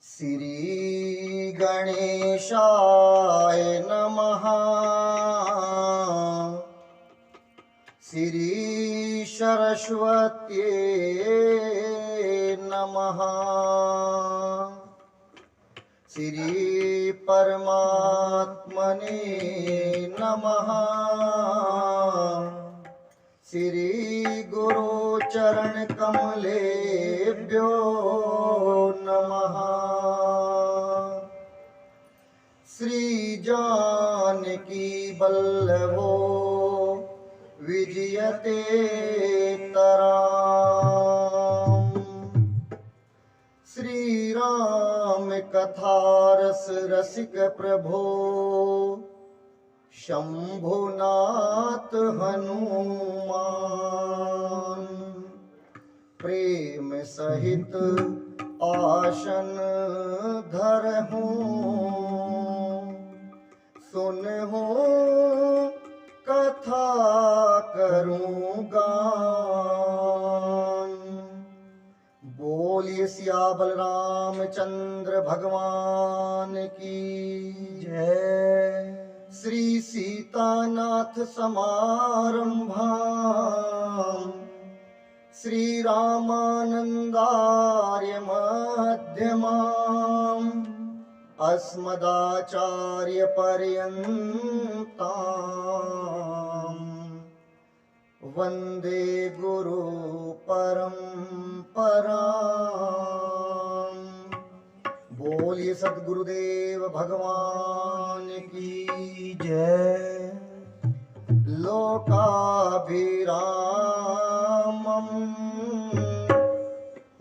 श्री गणेशाय नमः। श्री सरस्वत्यै नमः। श्री परमात्मने नमः। श्री गुरु चरण कमलेभ्यो नमः। श्री जानकी वल्लभो विजयते तराम। श्री राम कथा रस रसिक प्रभो शंभुनाथ हनुमान। प्रेम सहित आसन धरहूं, सुनहूं कथा करूं गान। बोलिए सियावर रामचंद्र भगवान की जय। श्री सीतानाथ समारंभां श्री रामानंदार्य मध्यमाम् अस्मदाचार्य पर्यन्ताम् वंदे गुरु परंपराम्। बोलिए सद्गुरुदेव भगवान की जय। लोकाभिरामं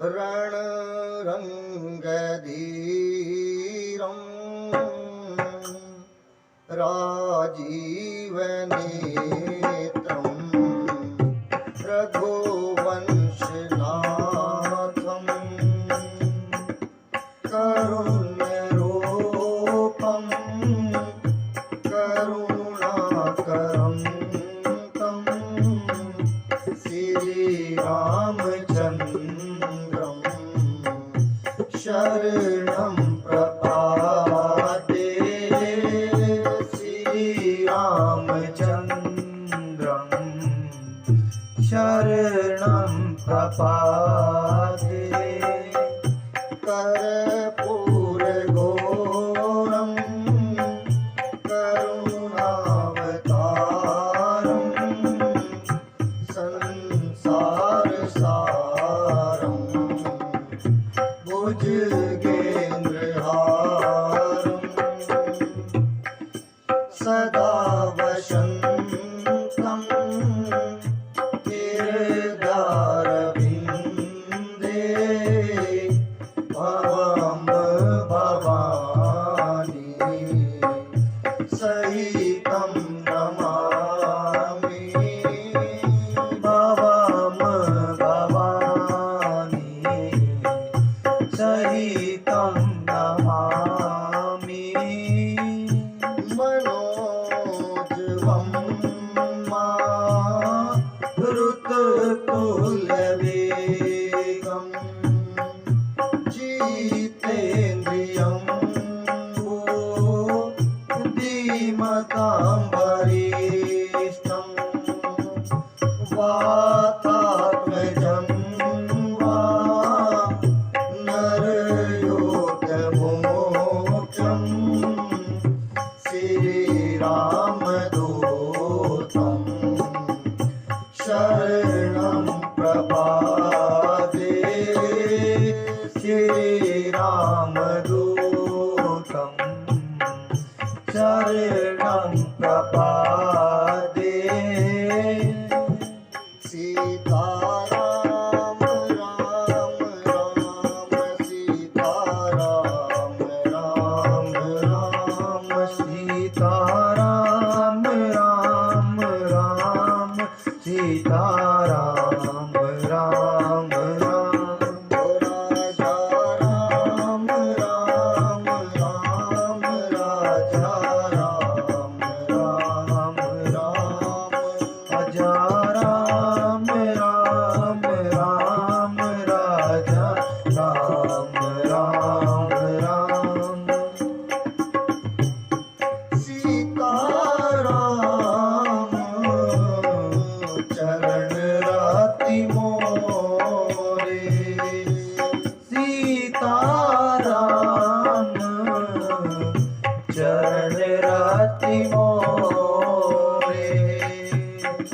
रणरंगधीरं राजीवनेत्रं रघुवंशनाथं करुण्यरूपं करुणाकरं तं श्रीरामचन्द्रं शरणं प्रपद्ये। श्रीरामचन्द्रं शरणं प्रपद्ये। कर्पूरगौरं करुणावतारं संसारसारं भुजगेन्द्रहारं सदा वसन्तं हृदयारविन्दे भवं भवानी सहितं नमामि। भवं भवानी सहितं नमामि। मनोजवं मारुततुल्यवेगं जितेन्द्रियं बुद्धिमतां वरिष्ठं वातात्मजं नरयोगमोक्षं श्रीरामदूतं शरणं प्रपद्ये। श्रीरामदूतं शरणं प्रपद्ये। सीताराम राम राम सीताराम राम राम सीताराम राम राम सीताराम राम राम। राजा राम राम राम राजा राम राम सीताराम चरण रति मोरे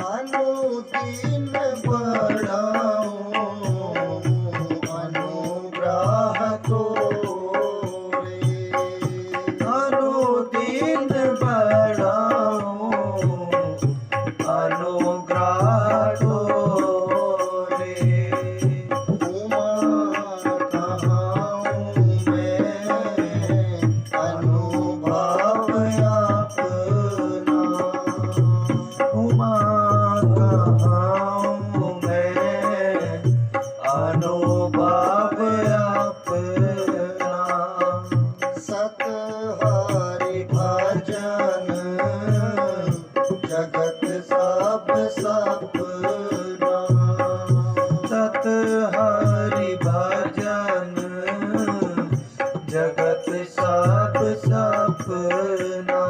अनुदीन बढ़ाओ अनुग्रह तोरे अनुदीन बढ़ाओ अनुग्रह तोरे उमा कहाऊं मैं अनुभव अपना उमा कहाऊं मैं अनुभव अपना सत हरि भजन जगत सब सपना सत हरि भजन जगत सब सपना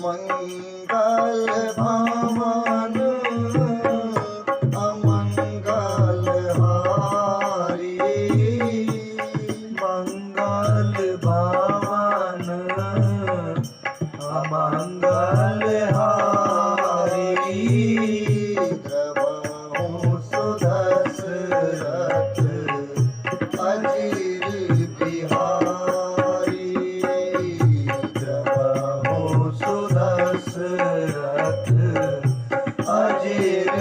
मंगल भवन अमंगल हारी मंगल भवन अमंगल हारी द्रवहु सुदशरथ अजीर बिहारी द्रवहु सुदशरथ अजीर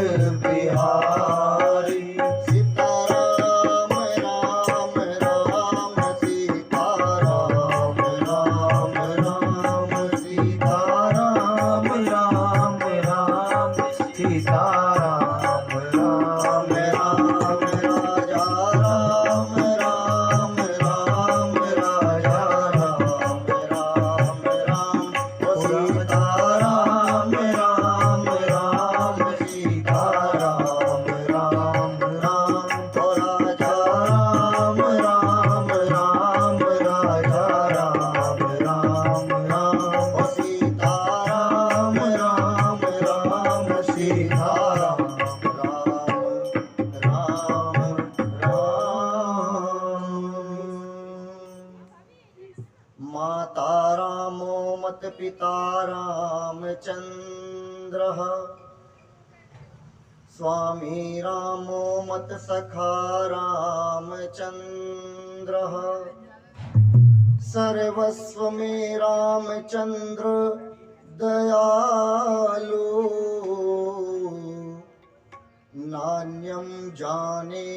बिहारी सीताराम राम राम सीताराम राम राम सीताराम राम राम सीताराम राम राम राजा राम राम राम राजा राम राम राम ओ सीताराम राम राम सीताराम राम राम ओ राजा राम राम राम राजा राम राम राम ओ सीताराम राम राम सीताराम राम राम माता रामो मत पिता रामचंद्र स्वामी रामो मत सखा रामचंद्र सर्वस्व में रामचंद्र दयालु नान्यं जाने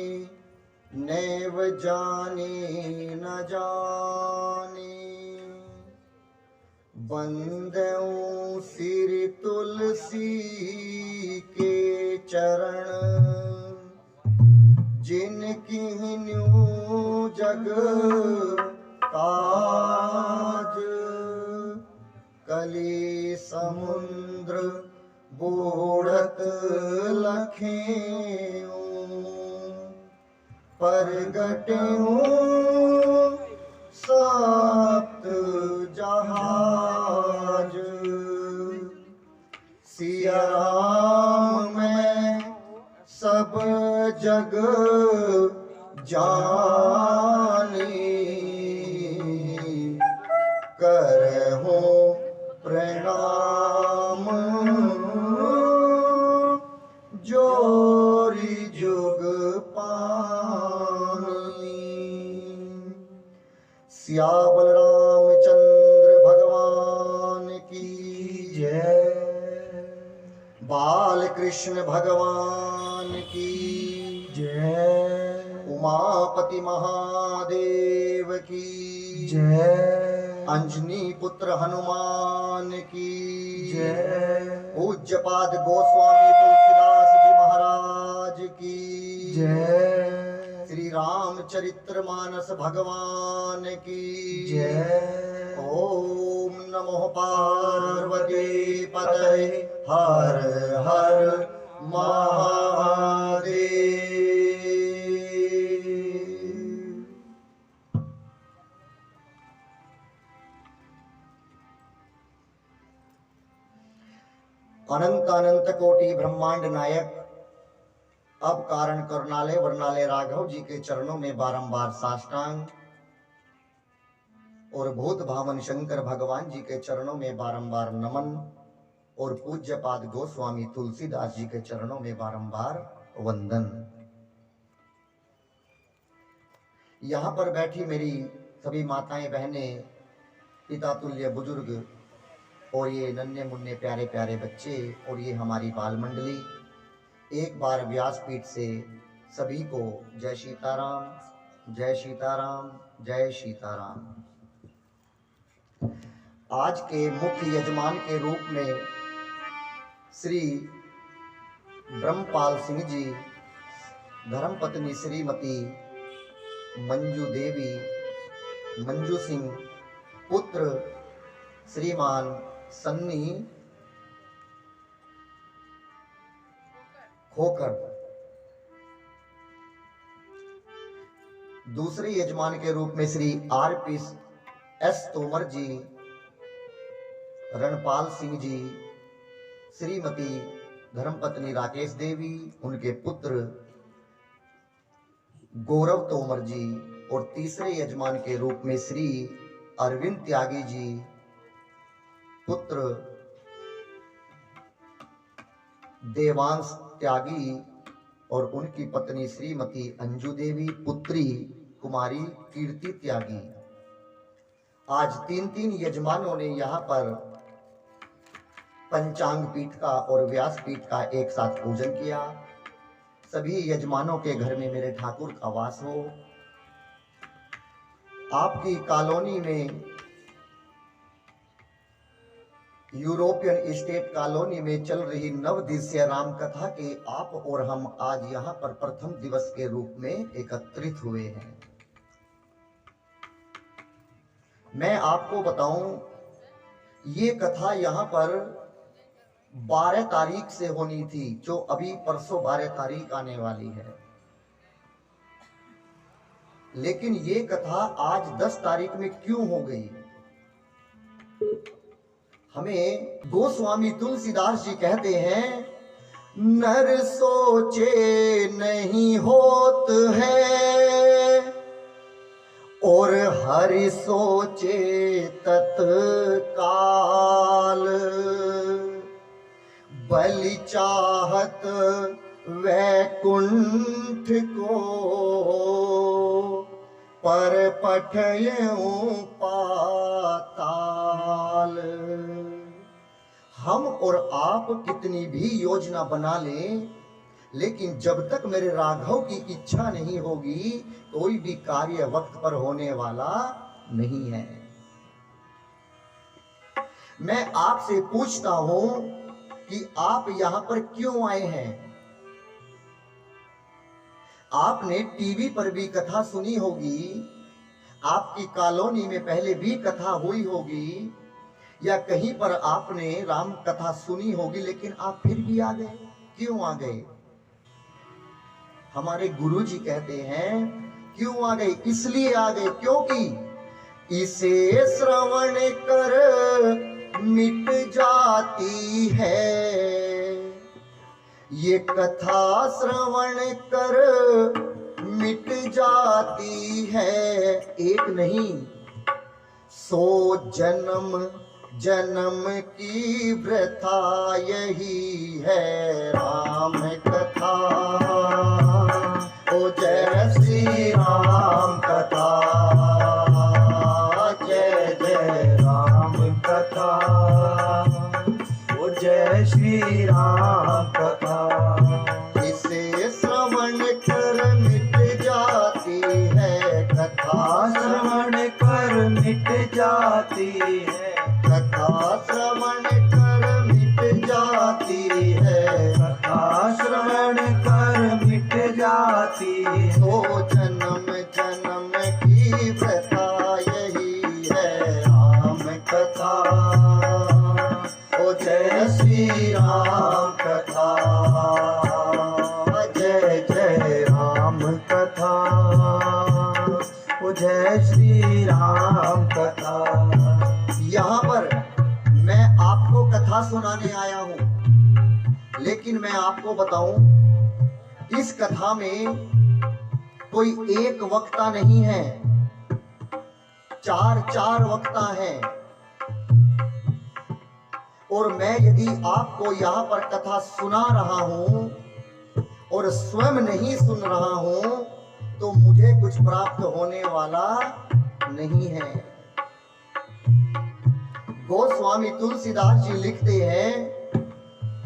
नैव जाने न जाने बंदऊं सिर तुलसी के चरण जिनकी न्यू जग काज कली समुद्र बूढ़त लखेऊं परगटूं सप्त जहाज सिया राम मैं सब जग जानी करहूं प्रणाम जोरी जुग पानी सियावल रामचंद्र भगवान की जय बाल कृष्ण भगवान की जय उमापति महादेव की जय अंजनी पुत्र हनुमान की जय पूज्यपाद गोस्वामी तुलसीदास जी महाराज की जय श्री रामचरित्र मानस भगवान की जय ओम नमो पार्वती पतये हर हर महादेव। अनंत अनंत कोटि ब्रह्मांड नायक अब कारण करुणालय वर्णालय राघव जी के चरणों में बारंबार साष्टांग और भूत भावन शंकर भगवान जी के चरणों में बारंबार नमन और पूज्यपाद गोस्वामी तुलसीदास जी के चरणों में बारंबार वंदन। यहाँ पर बैठी मेरी सभी माताएं बहनें, पिता तुल्य बुजुर्ग और ये नन्हे मुन्ने प्यारे प्यारे बच्चे और ये हमारी बाल मंडली, एक बार व्यासपीठ से सभी को जय सीताराम, जय सीताराम, जय सीताराम। आज के मुख्य यजमान के रूप में श्री ब्रह्मपाल सिंह जी, धर्मपत्नी श्रीमती मंजू देवी, मंजू सिंह, पुत्र श्रीमान सन्नी खोकर। दूसरे यजमान के रूप में श्री आर.पी. एस. तोमर जी, रणपाल सिंह जी, श्रीमती धर्मपत्नी राकेश देवी, उनके पुत्र गौरव तोमर जी, और तीसरे यजमान के रूप में श्री अरविंद त्यागी जी, पुत्र देवांश त्यागी, और उनकी पत्नी श्रीमती अंजू देवी, पुत्री कुमारी कीर्ति त्यागी। आज तीन यजमानों ने यहाँ पर पंचांग पीठ का और व्यास पीठ का एक साथ पूजन किया। सभी यजमानों के घर में मेरे ठाकुर का वास हो। आपकी कॉलोनी में, यूरोपियन स्टेट कॉलोनी में चल रही नव दिवसीय राम कथा के आप और हम आज यहाँ पर प्रथम दिवस के रूप में एकत्रित हुए हैं। मैं आपको बताऊं, ये कथा यहाँ पर 12 तारीख से होनी थी, जो अभी परसों 12 तारीख आने वाली है, लेकिन ये कथा आज 10 तारीख में क्यों हो गई? हमें गोस्वामी तुलसीदास जी कहते हैं, नर सोचे नहीं होत है और हरि सोचे तत्काल, बलि चाहत वैकुंठ को पर पठयऊं पाताल। हम और आप कितनी भी योजना बना लें, लेकिन जब तक मेरे राघव की इच्छा नहीं होगी, कोई भी कार्य वक्त पर होने वाला नहीं है। मैं आपसे पूछता हूं कि आप यहां पर क्यों आए हैं? आपने टीवी पर भी कथा सुनी होगी, आपकी कॉलोनी में पहले भी कथा हुई होगी, या कहीं पर आपने राम कथा सुनी होगी, लेकिन आप फिर भी आ गए। क्यों आ गए? हमारे गुरुजी कहते हैं क्यों आ गए? इसलिए आ गए क्योंकि इसे श्रवण कर मिट जाती है, ये कथा श्रवण कर मिट जाती है। एक नहीं 100 जन्म जन्म की वृथा यही है राम कथा। ओ जय श्री राम कथा, जय जय राम कथा, ओ जय श्री राम कथा। इसे श्रवण कर मिट जाती है कथा, श्रवण कर मिट जाती है कथा, श्रवण कर मिट जाती है कथा, श्रवण कर मिट जाती है। 100 जन्म जन्म की प्रथा यही है राम कथा। ओ जय श्री राम कथा, जय जय राम कथा, ओ जय श्री राम कथा। यहाँ पर मैं आपको कथा सुनाने आया हूं, लेकिन मैं आपको बताऊं इस कथा में कोई एक वक्ता नहीं है, चार वक्ता हैं। और मैं यदि आपको यहां पर कथा सुना रहा हूं और स्वयं नहीं सुन रहा हूं तो मुझे कुछ प्राप्त होने वाला नहीं है। गोस्वामी तुलसीदास जी लिखते हैं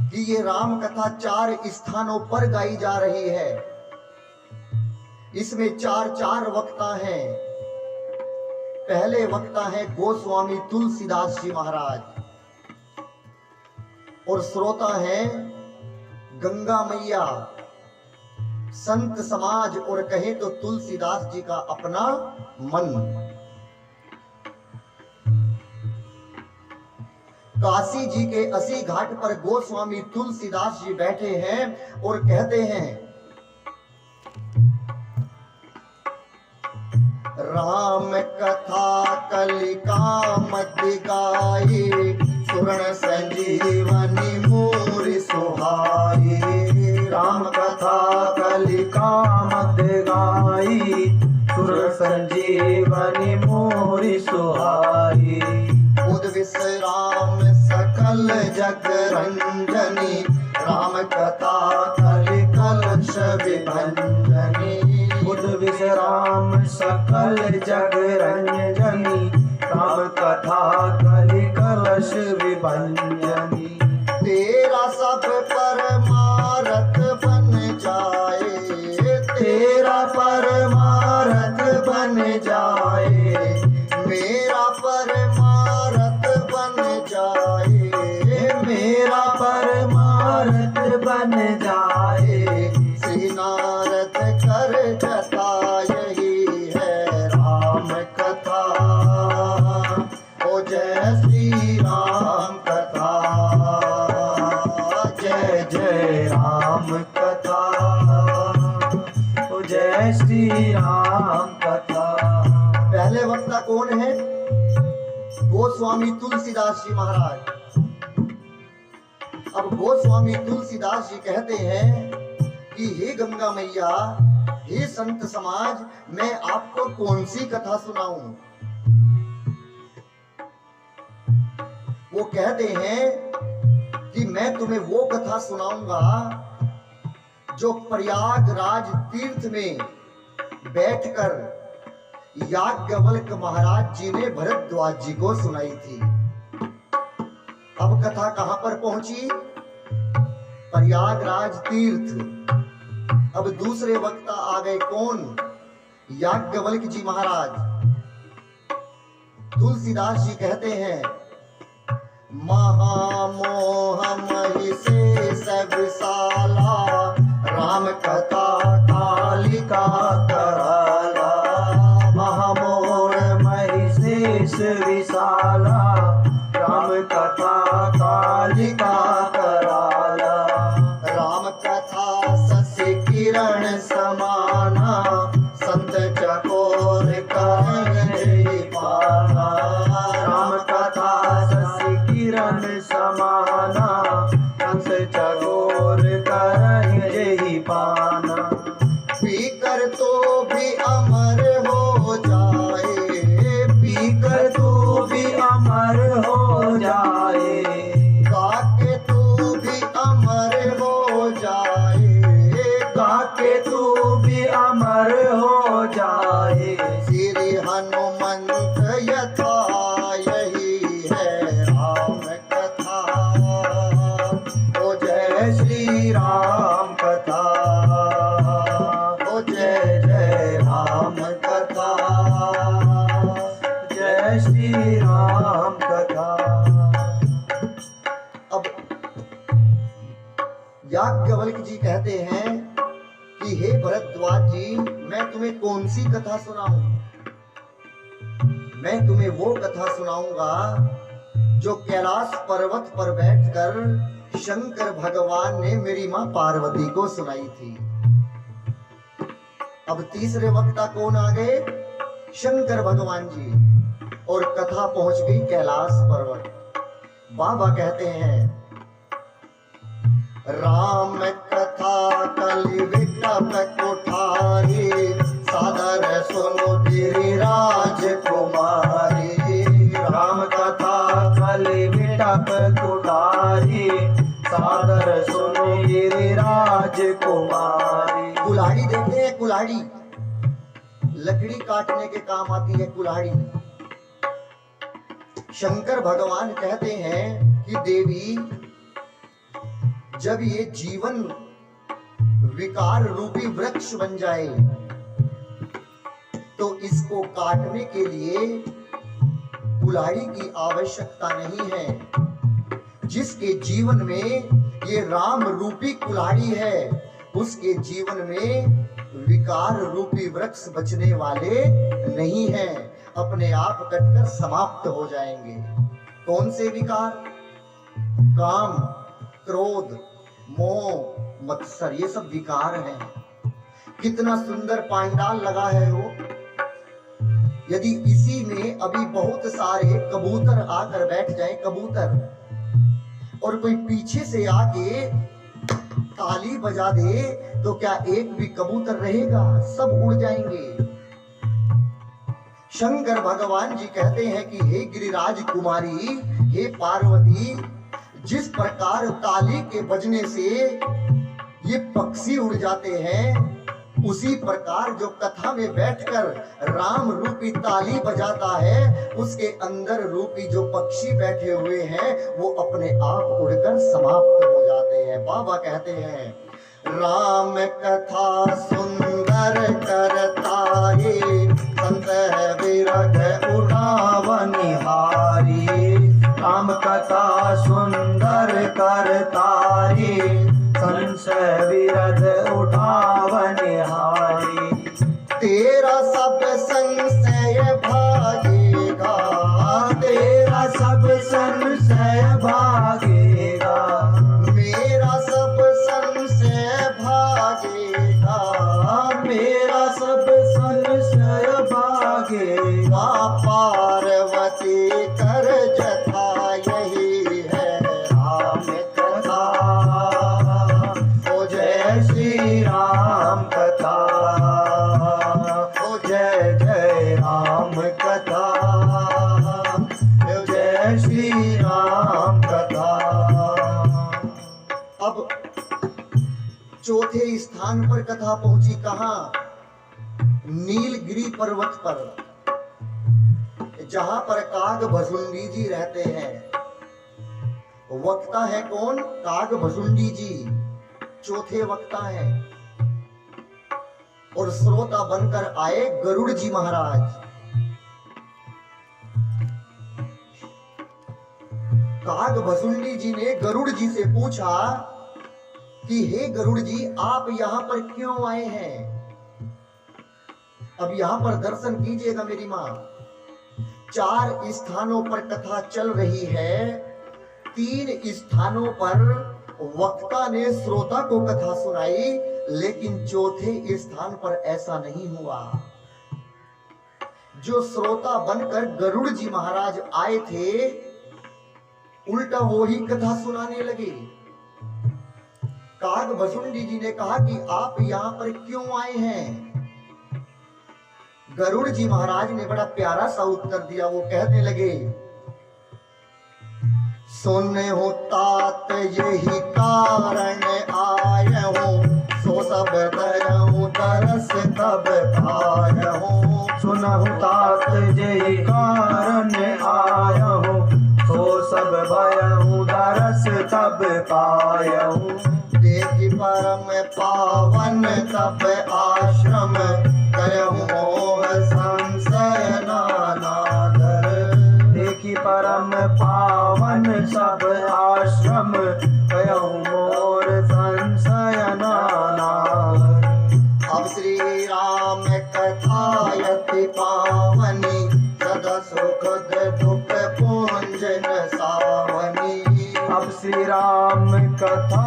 कि ये राम कथा 4 स्थानों पर गाई जा रही है। इसमें 4 वक्ता हैं। पहले वक्ता है गोस्वामी तुलसीदास जी महाराज और श्रोता है गंगा मैया, संत समाज और कहे तो तुलसीदास जी का अपना मन। काशी जी के असी घाट पर गोस्वामी तुलसीदास जी बैठे हैं और कहते हैं, राम कथा कलिका मध्य गाई, सुरण संजीवनी मोर सुहाई। राम कथा कलिका मध्य गाई, सुर संजीवनी मोर सुहाई। बुध विश्राम सकल जग रंजनी, राम कथा कलिकलक्ष विभंजनी। बुध विश्राम सकल जग रंजनी, राम कथा कलिकलक्ष विभंजनी। तेरा सब परमारथ बन जाए, तेरा परमारथ बन जाए, मेरा परमारथ बन जाए, मेरा परमारथ बन जाए। श्री नारद कर कथा यही है राम कथा। ओ जय श्री राम कथा, जय जय राम कथा, ओ जय श्री राम कथा। पहले वक्ता कौन है? गोस्वामी तुलसीदास जी महाराज। अब गोस्वामी तुलसीदास जी कहते हैं कि हे गंगा मैया, हे संत समाज, मैं आपको कौन सी कथा सुनाऊं? वो कहते हैं कि मैं तुम्हें वो कथा सुनाऊंगा जो प्रयागराज तीर्थ में बैठकर याज्ञवल्क्य महाराज जी ने भरद्वाज जी को सुनाई थी। अब कथा कहां पर पहुंची? प्रयागराज तीर्थ। अब दूसरे वक्ता आ गए, कौन? याज्ञवल्क्य जी महाराज। तुलसीदास जी कहते हैं, महामोह महिषेष विशाला, राम कथा कालिका कराला। महामोर महिषेष विशाला, राम कथा कालिका कराला। राम कथा शशि किरण समाना, संत चकोर करण पाना। राम कथा शशि किरण समाना, संत चकोर करण पाना। पीकर तो भी अमर हो जाए, पीकर तो भी अमर हो जाए, काके तो भी अमर हो जाए, काके तो भी अमर हो जाए। श्री हनुमंत यथा यही है राम कथा। ओ जय श्री राम कथा, ओ जय जय राम कथा, जय श्री राम कथा। अब याज्ञवल्क्य जी कहते हैं कि हे भरद्वाज जी, मैं तुम्हें कौन सी कथा सुनाऊं? मैं तुम्हें वो कथा सुनाऊंगा जो कैलाश पर्वत पर बैठकर शंकर भगवान ने मेरी मां पार्वती को सुनाई थी। अब तीसरे वक्ता कौन आ गए? शंकर भगवान जी। और कथा पहुंच गई कैलाश पर्वत। बाबा कहते हैं, राम कथा कलि विटप कुठारी, सादर सुनो गिरिराज कुमारी। राम कथा कलि विटप कुठारी, सादर सुनो गिरिराज कुमारी। कुल्हाड़ी देखते हैं, कुल्हाड़ी लकड़ी काटने के काम आती है कुल्हाड़ी। शंकर भगवान कहते हैं कि देवी, जब ये जीवन विकार रूपी वृक्ष बन जाए तो इसको काटने के लिए कुल्हाड़ी की आवश्यकता नहीं है। जिसके जीवन में ये राम रूपी कुल्हाड़ी है, उसके जीवन में विकार रूपी वृक्ष बचने वाले नहीं हैं, अपने आप कटकर समाप्त हो जाएंगे। कौन से विकार? काम, क्रोध, मोह, मत्सर, ये सब विकार हैं। कितना सुंदर पांडाल लगा है वो। यदि इसी में अभी बहुत सारे कबूतर आकर बैठ जाएं, कबूतर, और कोई पीछे से आके ताली बजा दे तो क्या एक भी कबूतर रहेगा? सब उड़ जाएंगे। शंकर भगवान जी कहते हैं कि हे गिरिराज कुमारी, हे पार्वती, जिस प्रकार ताली के बजने से ये पक्षी उड़ जाते हैं, उसी प्रकार जो कथा में बैठकर राम रूपी ताली बजाता है, उसके अंदर रूपी जो पक्षी बैठे हुए हैं वो अपने आप उड़कर समाप्त हो जाते हैं। बाबा कहते हैं, राम कथा सुंदर करता रे, संत विरध उड़ावनिहारी। राम कथा सुंदर करता रे, संशय विरध उठावनिहारी। तेरा सब संशय भागेगा, तेरा सब संशय भागेगा, मेरा सब संशय भागेगा, मेरा सब संशय भागेगा। पार्वती कर जथा यही है राम कथा। ओ जय श्री राम कथा, ओ जय जय राम कथा, ओ जय श्री राम कथा। अब चौथे स्थान पर कथा पहुंची, कहां? नीलगिरी पर्वत पर, जहां पर काग भसुंडी जी रहते हैं। वक्ता है कौन? काग भसुंडी जी चौथे वक्ता हैं। और श्रोता बनकर आए गरुड़ जी महाराज। काग भसुंडी जी ने गरुड़ जी से पूछा कि हे गरुड़ जी, आप यहां पर क्यों आए हैं? अब यहां पर दर्शन कीजिएगा मेरी मां। 4 स्थानों पर कथा चल रही है। 3 स्थानों पर वक्ता ने श्रोता को कथा सुनाई, लेकिन चौथे स्थान पर ऐसा नहीं हुआ। जो श्रोता बनकर गरुड़ जी महाराज आए थे, उल्टा वो ही कथा सुनाने लगे। काग भसुंडी जी ने कहा कि आप यहां पर क्यों आए हैं? गरुड़ जी महाराज ने बड़ा प्यारा सा उत्तर दिया। वो कहने लगे, सुने हो तात यही कारण आया हूँ, सो सब तरहूँ तरस तब आया हूँ। सुनहु तात यही कारण आया हूँ, सो सब भयहूँ दरस तब पायहूँ। देखि परम पावन तब आश्रम, करहु मोह संशय नानाधर। देखि परम पावन सब आश्रम, करहु मोर संशय नानाधर। अब श्री राम कथायति पावनी, सदा सुख दुख पूंजन सावनी। अब श्री राम कथा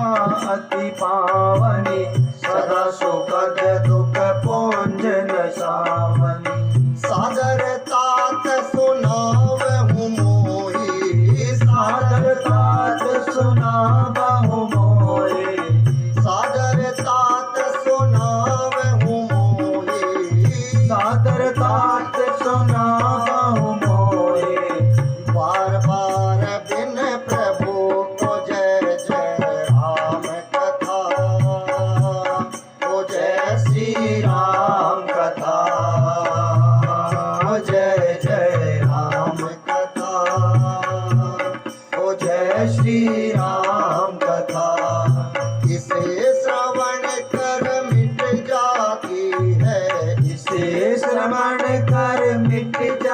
अति पावनी, सदा सुखद दुख पूंजन सावनी। सादर तात सुनावहु मोहि, सादर तात सुनावहु मोहि, सादर तात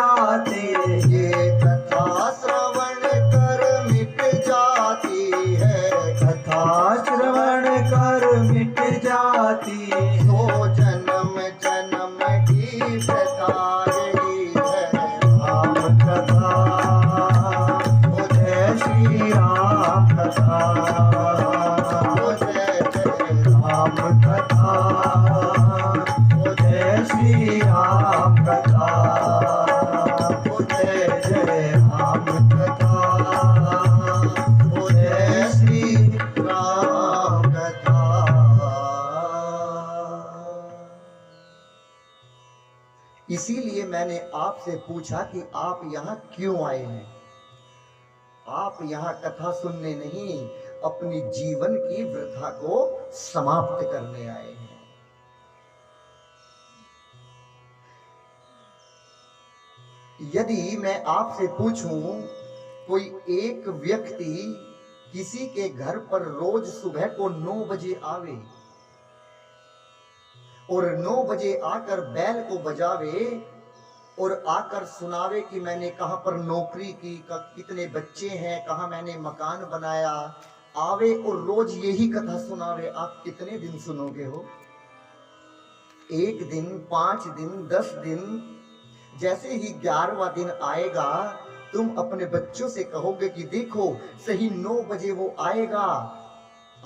जाती, ये कथा श्रवण कर मिट जाती है, कथा श्रवण कर मिट जाती, सो जन्म जन्म की प्रथा यही है। राम कथा, ओ जय श्री राम कथा, ओ जय जय राम कथा, ओ जय श्री राम कथा, ओ जय जय राम कथा, ओ जय श्री राम कथा। इसीलिए मैंने आपसे पूछा कि आप यहाँ क्यों आए हैं। आप यहाँ कथा सुनने नहीं, अपनी जीवन की वृथा को समाप्त करने आए हैं। यदि मैं आपसे पूछूं, कोई एक व्यक्ति किसी के घर पर रोज सुबह को 9 बजे आवे और 9 बजे आकर बैल को बजावे और आकर सुनावे कि मैंने कहां पर नौकरी की, कितने बच्चे हैं, कहां मैंने मकान बनाया, आवे और रोज यही कथा सुनावे, आप कितने दिन सुनोगे हो? 1 दिन, 5 दिन, 10 दिन। जैसे ही 11वां दिन आएगा, तुम अपने बच्चों से कहोगे कि देखो सही 9 बजे वो आएगा।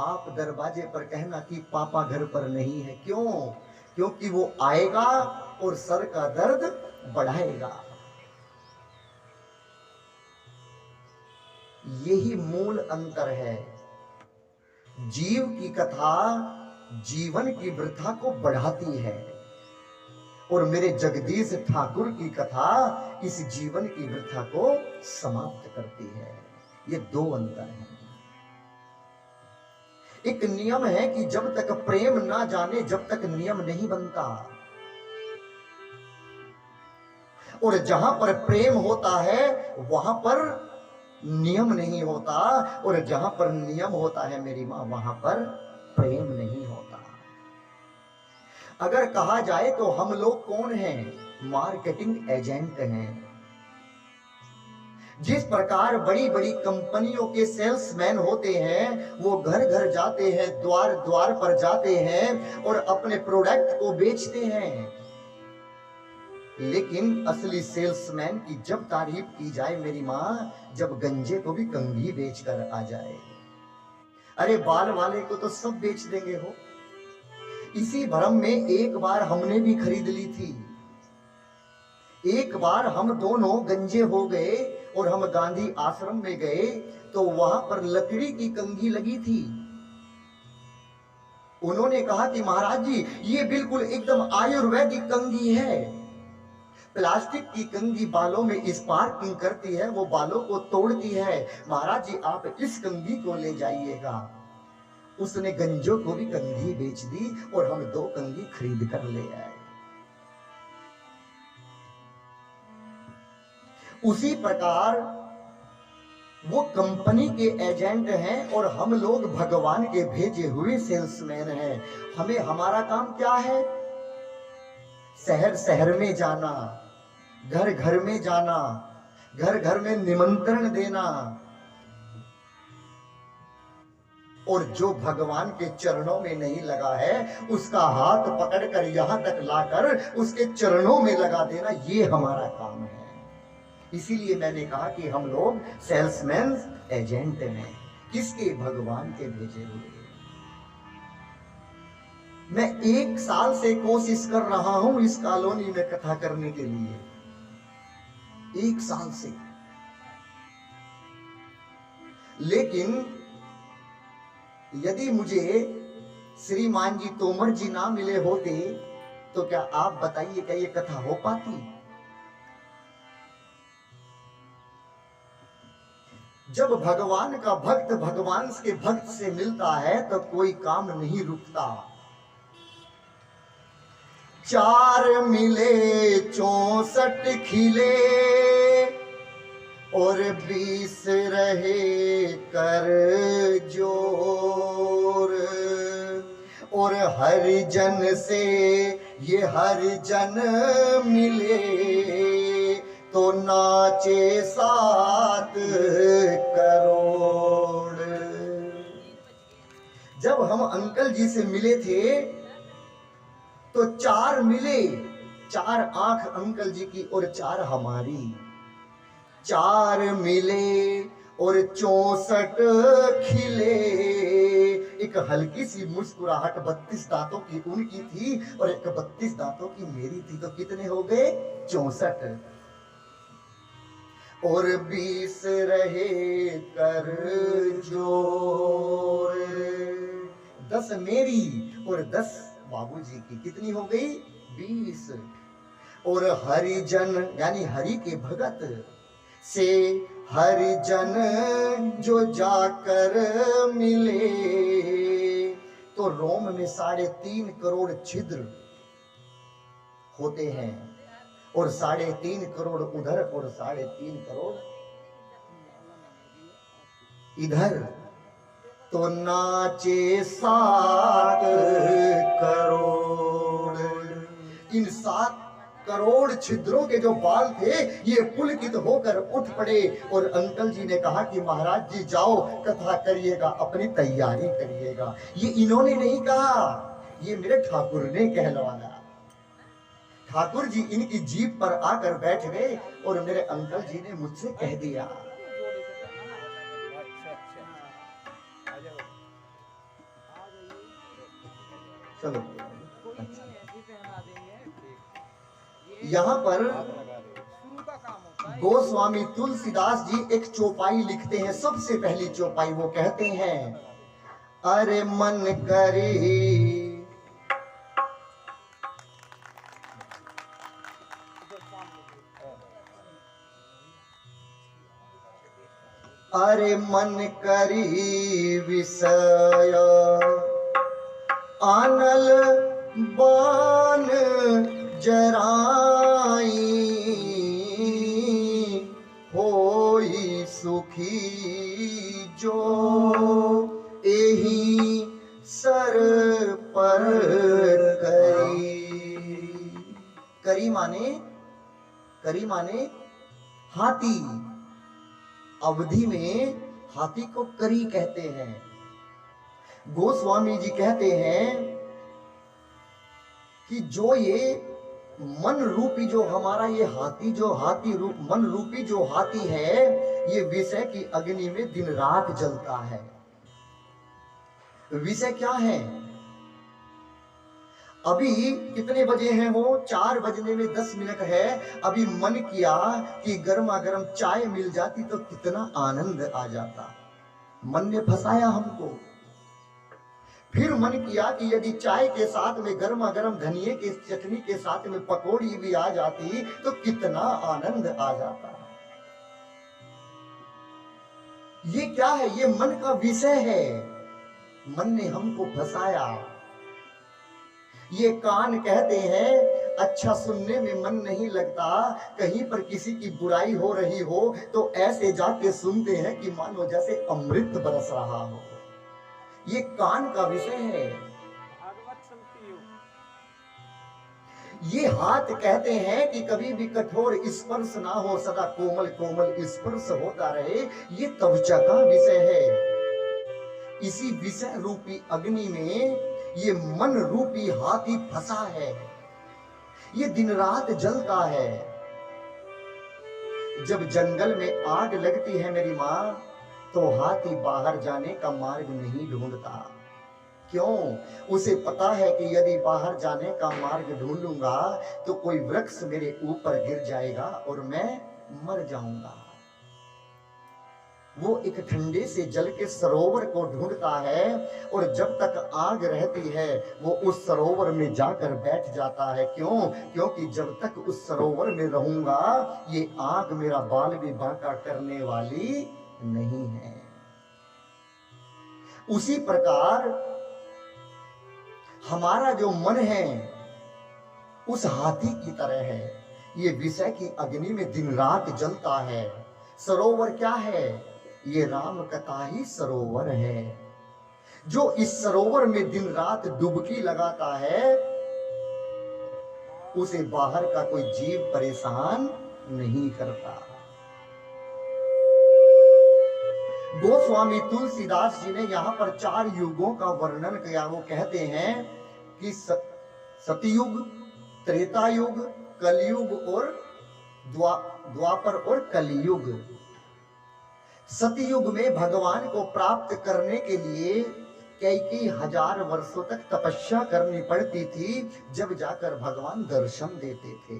आप दरवाजे पर कहना कि पापा घर पर नहीं है। क्यों? क्योंकि वो आएगा और सर का दर्द बढ़ाएगा। यही मूल अंतर है। जीव की कथा जीवन की वृथा को बढ़ाती है और मेरे जगदीश ठाकुर की कथा इस जीवन की वृथा को समाप्त करती है। ये 2 अंतर हैं। एक नियम है कि जब तक प्रेम ना जाने जब तक नियम नहीं बनता, और जहां पर प्रेम होता है वहां पर नियम नहीं होता, और जहां पर नियम होता है मेरी मां वहां पर प्रेम नहीं होता। अगर कहा जाए तो हम लोग कौन हैं? मार्केटिंग एजेंट हैं। जिस प्रकार बड़ी बड़ी कंपनियों के सेल्समैन होते हैं, वो घर घर जाते हैं, द्वार द्वार पर जाते हैं और अपने प्रोडक्ट को बेचते हैं। लेकिन असली सेल्समैन की जब तारीफ की जाए मेरी माँ, जब गंजे को भी कंघी बेचकर आ जाए। अरे बाल वाले को तो सब बेच देंगे हो। इसी भ्रम में एक बार हमने भी खरीद ली थी। एक बार हम दोनों गंजे हो गए और हम गांधी आश्रम में गए तो वहां पर लकड़ी की कंघी लगी थी। उन्होंने कहा कि महाराज जी ये बिल्कुल एकदम आयुर्वेदिक कंघी है। प्लास्टिक की कंघी बालों में स्पार्किंग करती है, वो बालों को तोड़ती है। महाराज जी आप इस कंघी को ले जाइएगा। उसने गंजों को भी कंघी बेच दी और हम 2 कंघी खरीद कर ले आए। उसी प्रकार वो कंपनी के एजेंट हैं और हम लोग भगवान के भेजे हुए सेल्समैन हैं। हमें हमारा काम क्या है? शहर शहर में जाना, घर घर में जाना, घर घर में निमंत्रण देना, और जो भगवान के चरणों में नहीं लगा है उसका हाथ पकड़कर यहां तक लाकर उसके चरणों में लगा देना, ये हमारा काम है। इसीलिए मैंने कहा कि हम लोग सेल्समैन एजेंट हैं। किसके? भगवान के भेजे हुए। मैं 1 साल से कोशिश कर रहा हूं इस कॉलोनी में कथा करने के लिए, 1 साल से। लेकिन यदि मुझे श्रीमान जी तोमर जी ना मिले होते तो क्या आप बताइए क्या ये कथा हो पाती? जब भगवान का भक्त भगवान के भक्त से मिलता है तो कोई काम नहीं रुकता। 4 मिले 64 खिले और 20 रहे कर जोर, और हर जन से ये हर जन मिले, तो नाचे 7 करोड़। जब हम अंकल जी से मिले थे तो 4 मिले, 4 आंख अंकल जी की और 4 हमारी, 4 मिले और 64 खिले। एक हल्की सी मुस्कुराहट 32 दांतों की उनकी थी और एक 32 दांतों की मेरी थी, तो कितने हो गए? 64। और 20 रहे कर जोड़, 10 मेरी और 10 बाबूजी की, कितनी हो गई? 20। और हरिजन यानी हरि के भगत से हरिजन जो जाकर मिले, तो रोम में 3.5 करोड़ छिद्र होते हैं और 3.5 करोड़ उधर और 3.5 करोड़ इधर, तो नाचे 7 करोड़। इन 7 करोड़ छिद्रों के जो बाल थे ये पुलकित होकर उठ पड़े और अंकल जी ने कहा कि महाराज जी जाओ कथा करिएगा, अपनी तैयारी करिएगा। ये इन्होंने नहीं कहा, ये मेरे ठाकुर ने कहलवाया। ठाकुर जी इनकी जीप पर आकर बैठ गए और मेरे अंकल जी ने मुझसे कह दिया, चलो। यहाँ पर गोस्वामी तुलसीदास जी एक चौपाई लिखते हैं, सबसे पहली चौपाई वो कहते हैं, अरे मन करे अरे मन करी विषय आनल बान जराई, होई सुखी जो एही सर पर करी माने हाथी। अवधि में हाथी को करी कहते हैं। गोस्वामी जी कहते हैं कि जो ये मन रूपी जो हमारा ये हाथी, जो हाथी रूप मन रूपी जो हाथी है, ये विषय की अग्नि में दिन रात जलता है। विषय क्या है? अभी कितने बजे हैं? वो 4 बजने में 10 मिनट है। अभी मन किया कि गर्मा गर्म चाय मिल जाती तो कितना आनंद आ जाता। मन ने फंसाया हमको। फिर मन किया कि यदि चाय के साथ में गर्मा गर्म धनिये की चटनी के साथ में पकौड़ी भी आ जाती तो कितना आनंद आ जाता। ये क्या है? ये मन का विषय है। मन ने हमको फंसाया। ये कान कहते हैं अच्छा सुनने में मन नहीं लगता, कहीं पर किसी की बुराई हो रही हो तो ऐसे जाके सुनते हैं कि मानो जैसे अमृत बरस रहा हो। ये कान का विषय है। ये हाथ कहते हैं कि कभी भी कठोर स्पर्श ना हो, सदा कोमल कोमल स्पर्श होता रहे। ये त्वचा का विषय है। इसी विषय रूपी अग्नि में ये मन रूपी हाथी फंसा है। ये दिन रात जलता है। जब जंगल में आग लगती है मेरी मां, तो हाथी बाहर जाने का मार्ग नहीं ढूंढता। क्यों? उसे पता है कि यदि बाहर जाने का मार्ग ढूंढूंगा तो कोई वृक्ष मेरे ऊपर गिर जाएगा और मैं मर जाऊंगा। वो एक ठंडे से जल के सरोवर को ढूंढता है और जब तक आग रहती है वो उस सरोवर में जाकर बैठ जाता है। क्यों? क्योंकि जब तक उस सरोवर में रहूंगा ये आग मेरा बाल भी बांका करने वाली नहीं है। उसी प्रकार हमारा जो मन है उस हाथी की तरह है। ये विषय की अग्नि में दिन रात जलता है। सरोवर क्या है? ये राम कथा ही सरोवर है। जो इस सरोवर में दिन रात डुबकी लगाता है उसे बाहर का कोई जीव परेशान नहीं करता। गोस्वामी तुलसीदास जी ने यहाँ पर 4 युगों का वर्णन किया। वो कहते हैं कि सतयुग, त्रेता युग, कलयुग और द्वापर और कलयुग। सतयुग में भगवान को प्राप्त करने के लिए कई हजार वर्षों तक तपस्या करनी पड़ती थी, जब जाकर भगवान दर्शन देते थे।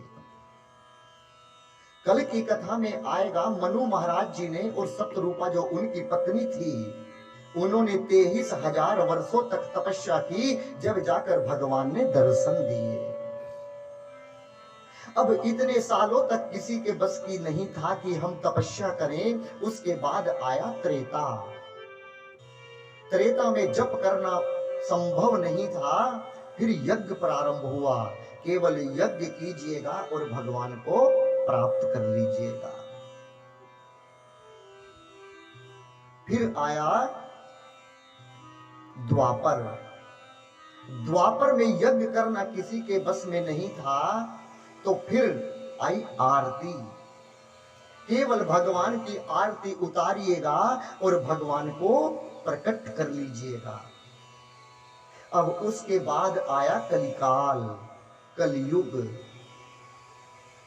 कल की कथा में आएगा, मनु महाराज जी ने और सतरूपा जो उनकी पत्नी थी, उन्होंने 23,000 वर्षों तक तपस्या की, जब जाकर भगवान ने दर्शन दिए। अब इतने सालों तक किसी के बस की नहीं था कि हम तपस्या करें। उसके बाद आया त्रेता। त्रेता में जप करना संभव नहीं था, फिर यज्ञ प्रारंभ हुआ। केवल यज्ञ कीजिएगा और भगवान को प्राप्त कर लीजिएगा। फिर आया द्वापर। द्वापर में यज्ञ करना किसी के बस में नहीं था, तो फिर आई आरती। केवल भगवान की आरती उतारिएगा और भगवान को प्रकट कर लीजिएगा। अब उसके बाद आया कलिकाल, कलयुग,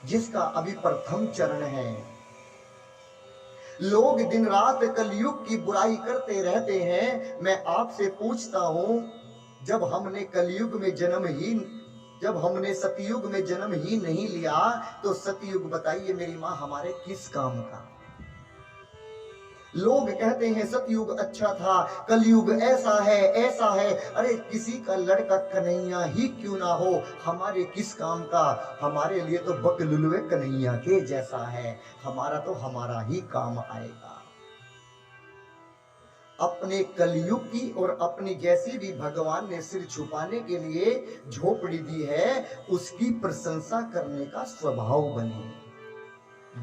जिसका अभी प्रथम चरण है। लोग दिन रात कलयुग की बुराई करते रहते हैं। मैं आपसे पूछता हूं, जब हमने कलयुग में जब हमने सतयुग में जन्म ही नहीं लिया, तो सतयुग बताइए मेरी मां हमारे किस काम का। लोग कहते हैं सतयुग अच्छा था, कलयुग ऐसा है ऐसा है। अरे किसी का लड़का कन्हैया ही क्यों ना हो, हमारे किस काम का। हमारे लिए तो बकलुलवे कन्हैया के जैसा है, हमारा तो हमारा ही काम आएगा। अपने कलयुग की और अपनी जैसी भी भगवान ने सिर छुपाने के लिए झोपड़ी दी है, उसकी प्रशंसा करने का स्वभाव बने,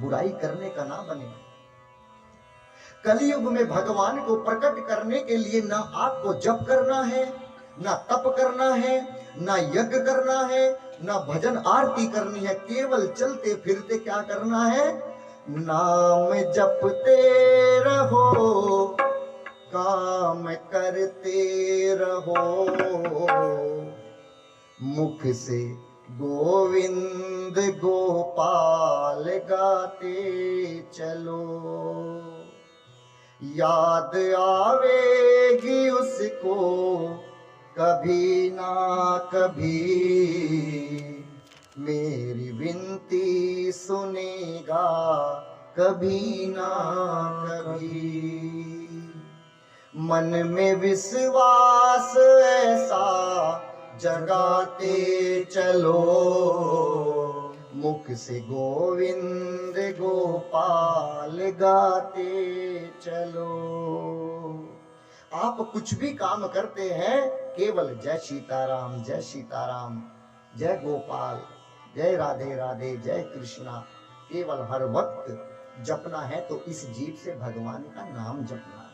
बुराई करने का ना बने। कलयुग में भगवान को प्रकट करने के लिए ना आपको जप करना है, ना तप करना है, ना यज्ञ करना है, ना भजन आरती करनी है। केवल चलते फिरते क्या करना है, नाम जपते रहो, काम करते रहो, मुख से गोविंद गोपाल गाते चलो। याद आवेगी उसको कभी ना कभी, मेरी विनती सुनेगा कभी ना कभी। मन में विश्वास ऐसा जगाते चलो, मुख से गोविंद गोपाल गाते चलो। आप कुछ भी काम करते हैं, केवल जय सीताराम, जय सीताराम, जय गोपाल, जय राधे राधे, जय कृष्णा, केवल हर वक्त जपना है। तो इस जीभ से भगवान का नाम जपना है।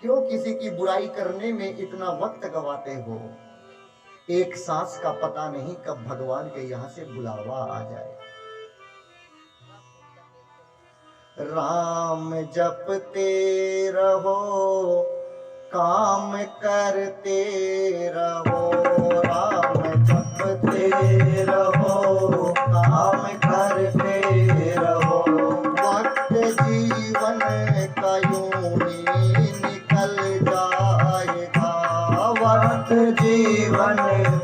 क्यों किसी की बुराई करने में इतना वक्त गवाते हो? एक सांस का पता नहीं कब भगवान के यहां से बुलावा आ जाए। राम जपते रहो, काम करते रहो, राम जपते रहो, काम करते रहो। वक्त जीवन का यूं ही निकल जाएगा, वक्त जीवन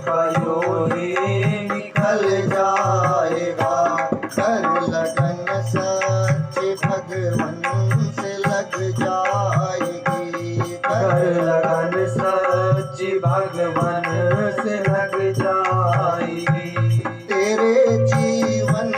का यूं ही निकल जाएगा। कर लगन सच्चे भगवान से लग जाएगी, कर लगन सच्चे भगवान से लग जाएगी। तेरे जीवन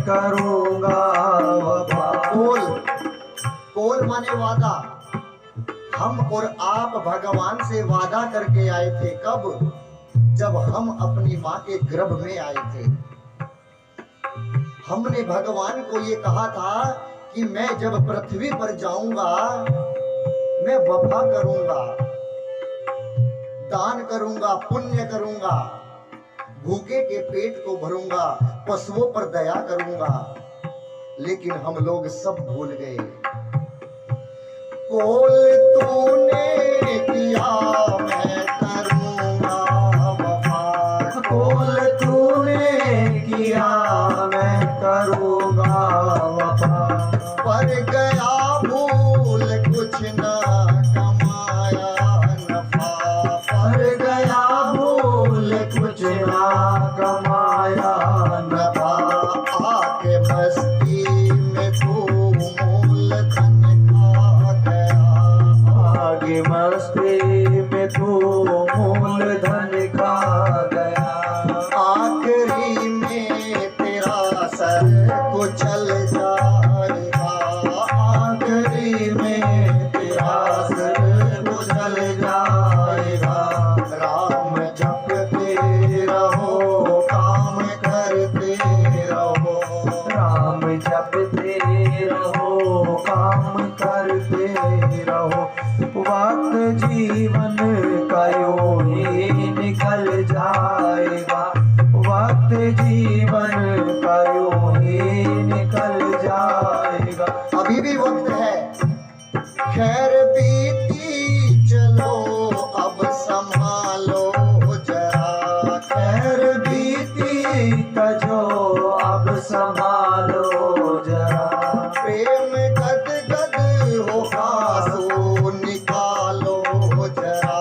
करूँगा वफा। कोल, कोल माने वादा। हम और आप भगवान से वादा करके आए थे। कब? जब हम अपनी माँ के गर्भ में आए थे। हमने भगवान को ये कहा था कि मैं जब पृथ्वी पर जाऊंगा मैं वफा करूंगा, दान करूंगा, पुण्य करूंगा, भूखे के पेट को भरूंगा, पशुओं पर दया करूंगा। लेकिन हम लोग सब भूल गए। कोल तूने किया मैं करूंगा वफा। कोल तूने किया मैं करूँगा वफा। पर गया भूल कुछ ना कमाया नफा। पर गया भूल कुछ ना कमाया नफा। आके मस्ती में तू मूल धन खा गया। आगे मस्ती में तू मूल धन खा गया। आखिरी में तेरा सर कुचल जाएगा। आखिरी में तेरा सर कुचल जाएगा। राम जपते रहो काम करते रहो। राम जपते रहो काम करते रहो। वक्त जीवन का यूं ही निकल जाएगा। वक्त जीवन का यूं ही निकल जाएगा। अभी भी वक्त है। खैर बीती चलो अब संभालो जरा। खैर बीती तजो अब संभालो जरा। प्रेम गद गद हो आंसू निकालो जरा।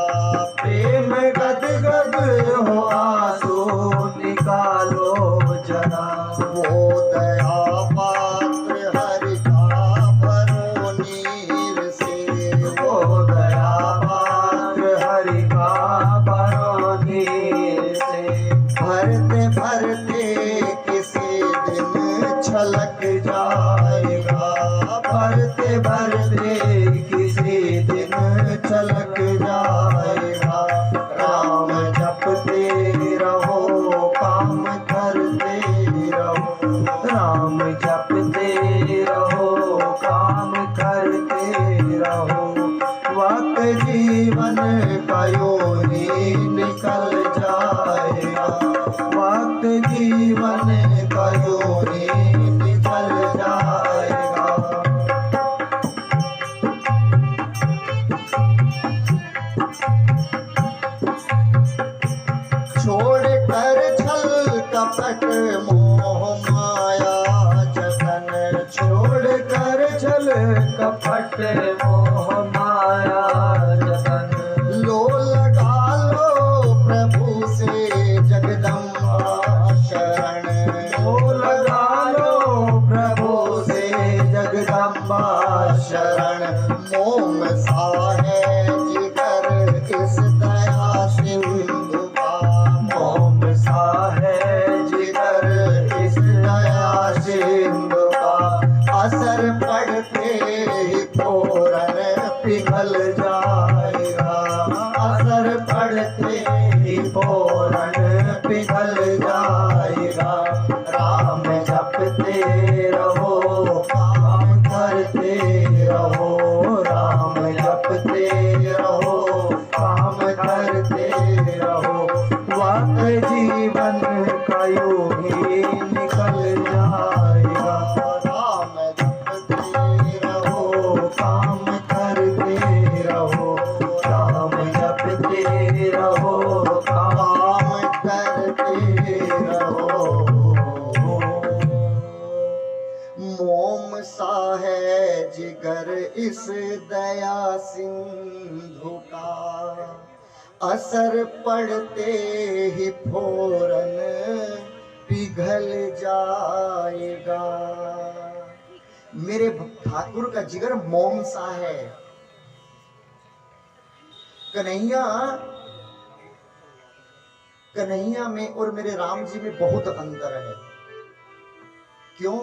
प्रेम गद गद हो आंसू निकालो जरा। वो दया पात्र हरि का भरो नीर से। वो दया पात्र हरि का भरो नीर से। भरते भरते किसी दिन छलक जाएगा। भरते भरते किसी दिन छलक जाएगा। राम जपते रहो काम करते रहो। राम जपते रहो काम करते रहो। वक्त जीवन का यूं ही निकल जाएगा। वक्त जीवन का यूं ही निकल जाएगा। छोड़ कर छल कपट मोह माया जगन। छोड़ कर छल कपट मोह माया जतन। लो लगा लो प्रभु से जगदम्बा शरण। ओ लगा लो प्रभु से जगदम्बा शरण। मोम सा है जिगर इस दया सिंधु का। मोम सा है जिगर इस दया सिंधु का। असर पड़ते ही फौरन पिघल जाएगा। असर पड़ते ही फौरन पिघल जाएगा। राम जपते रहो काम करते रहो। राम जपते रहो काम करते रहो। वक्त जीवन का यूं ही निकल जाएगा। राम जपते रहो काम करते रहो। राम जपते रहो काम करते रहो। मोम सा है जिगर इस दया सिंधु का। असर पड़ते ही फौरन पिघल जाएगा। मेरे ठाकुर का जिगर मोम सा है। कन्हैया कन्हैया में और मेरे राम जी में बहुत अंतर है। क्यों?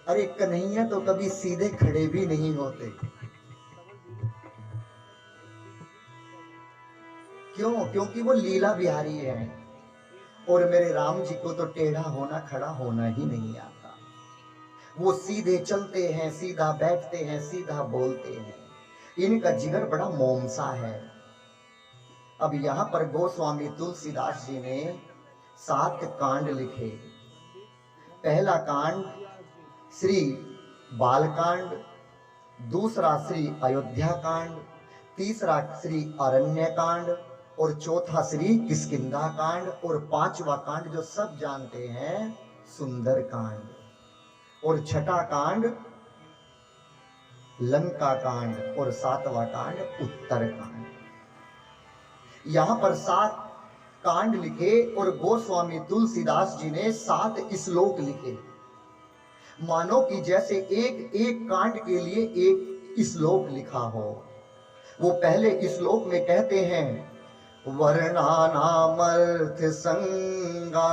अरे कन्हैया तो कभी सीधे खड़े भी नहीं होते। क्यों? क्योंकि वो लीला बिहारी है। और मेरे राम जी को तो टेढ़ा होना खड़ा होना ही नहीं आता। वो सीधे चलते हैं, सीधा बैठते हैं, सीधा बोलते हैं। इनका जिगर बड़ा मोमसा है। अब यहां पर गोस्वामी तुलसीदास जी ने 7 कांड लिखे। पहला कांड श्री बालकांड, दूसरा श्री अयोध्या कांड, तीसरा श्री अरण्य कांड और चौथा श्री किष्किंधा कांड और पांचवा कांड जो सब जानते हैं सुंदर कांड और छठा कांड लंका कांड और सातवां कांड उत्तर कांड। यहां पर 7 कांड लिखे और गोस्वामी तुलसीदास जी ने 7 श्लोक लिखे। मानो कि जैसे एक एक कांड के लिए एक श्लोक लिखा हो। वो पहले श्लोक में कहते हैं वर्णानामर्थ संगानाम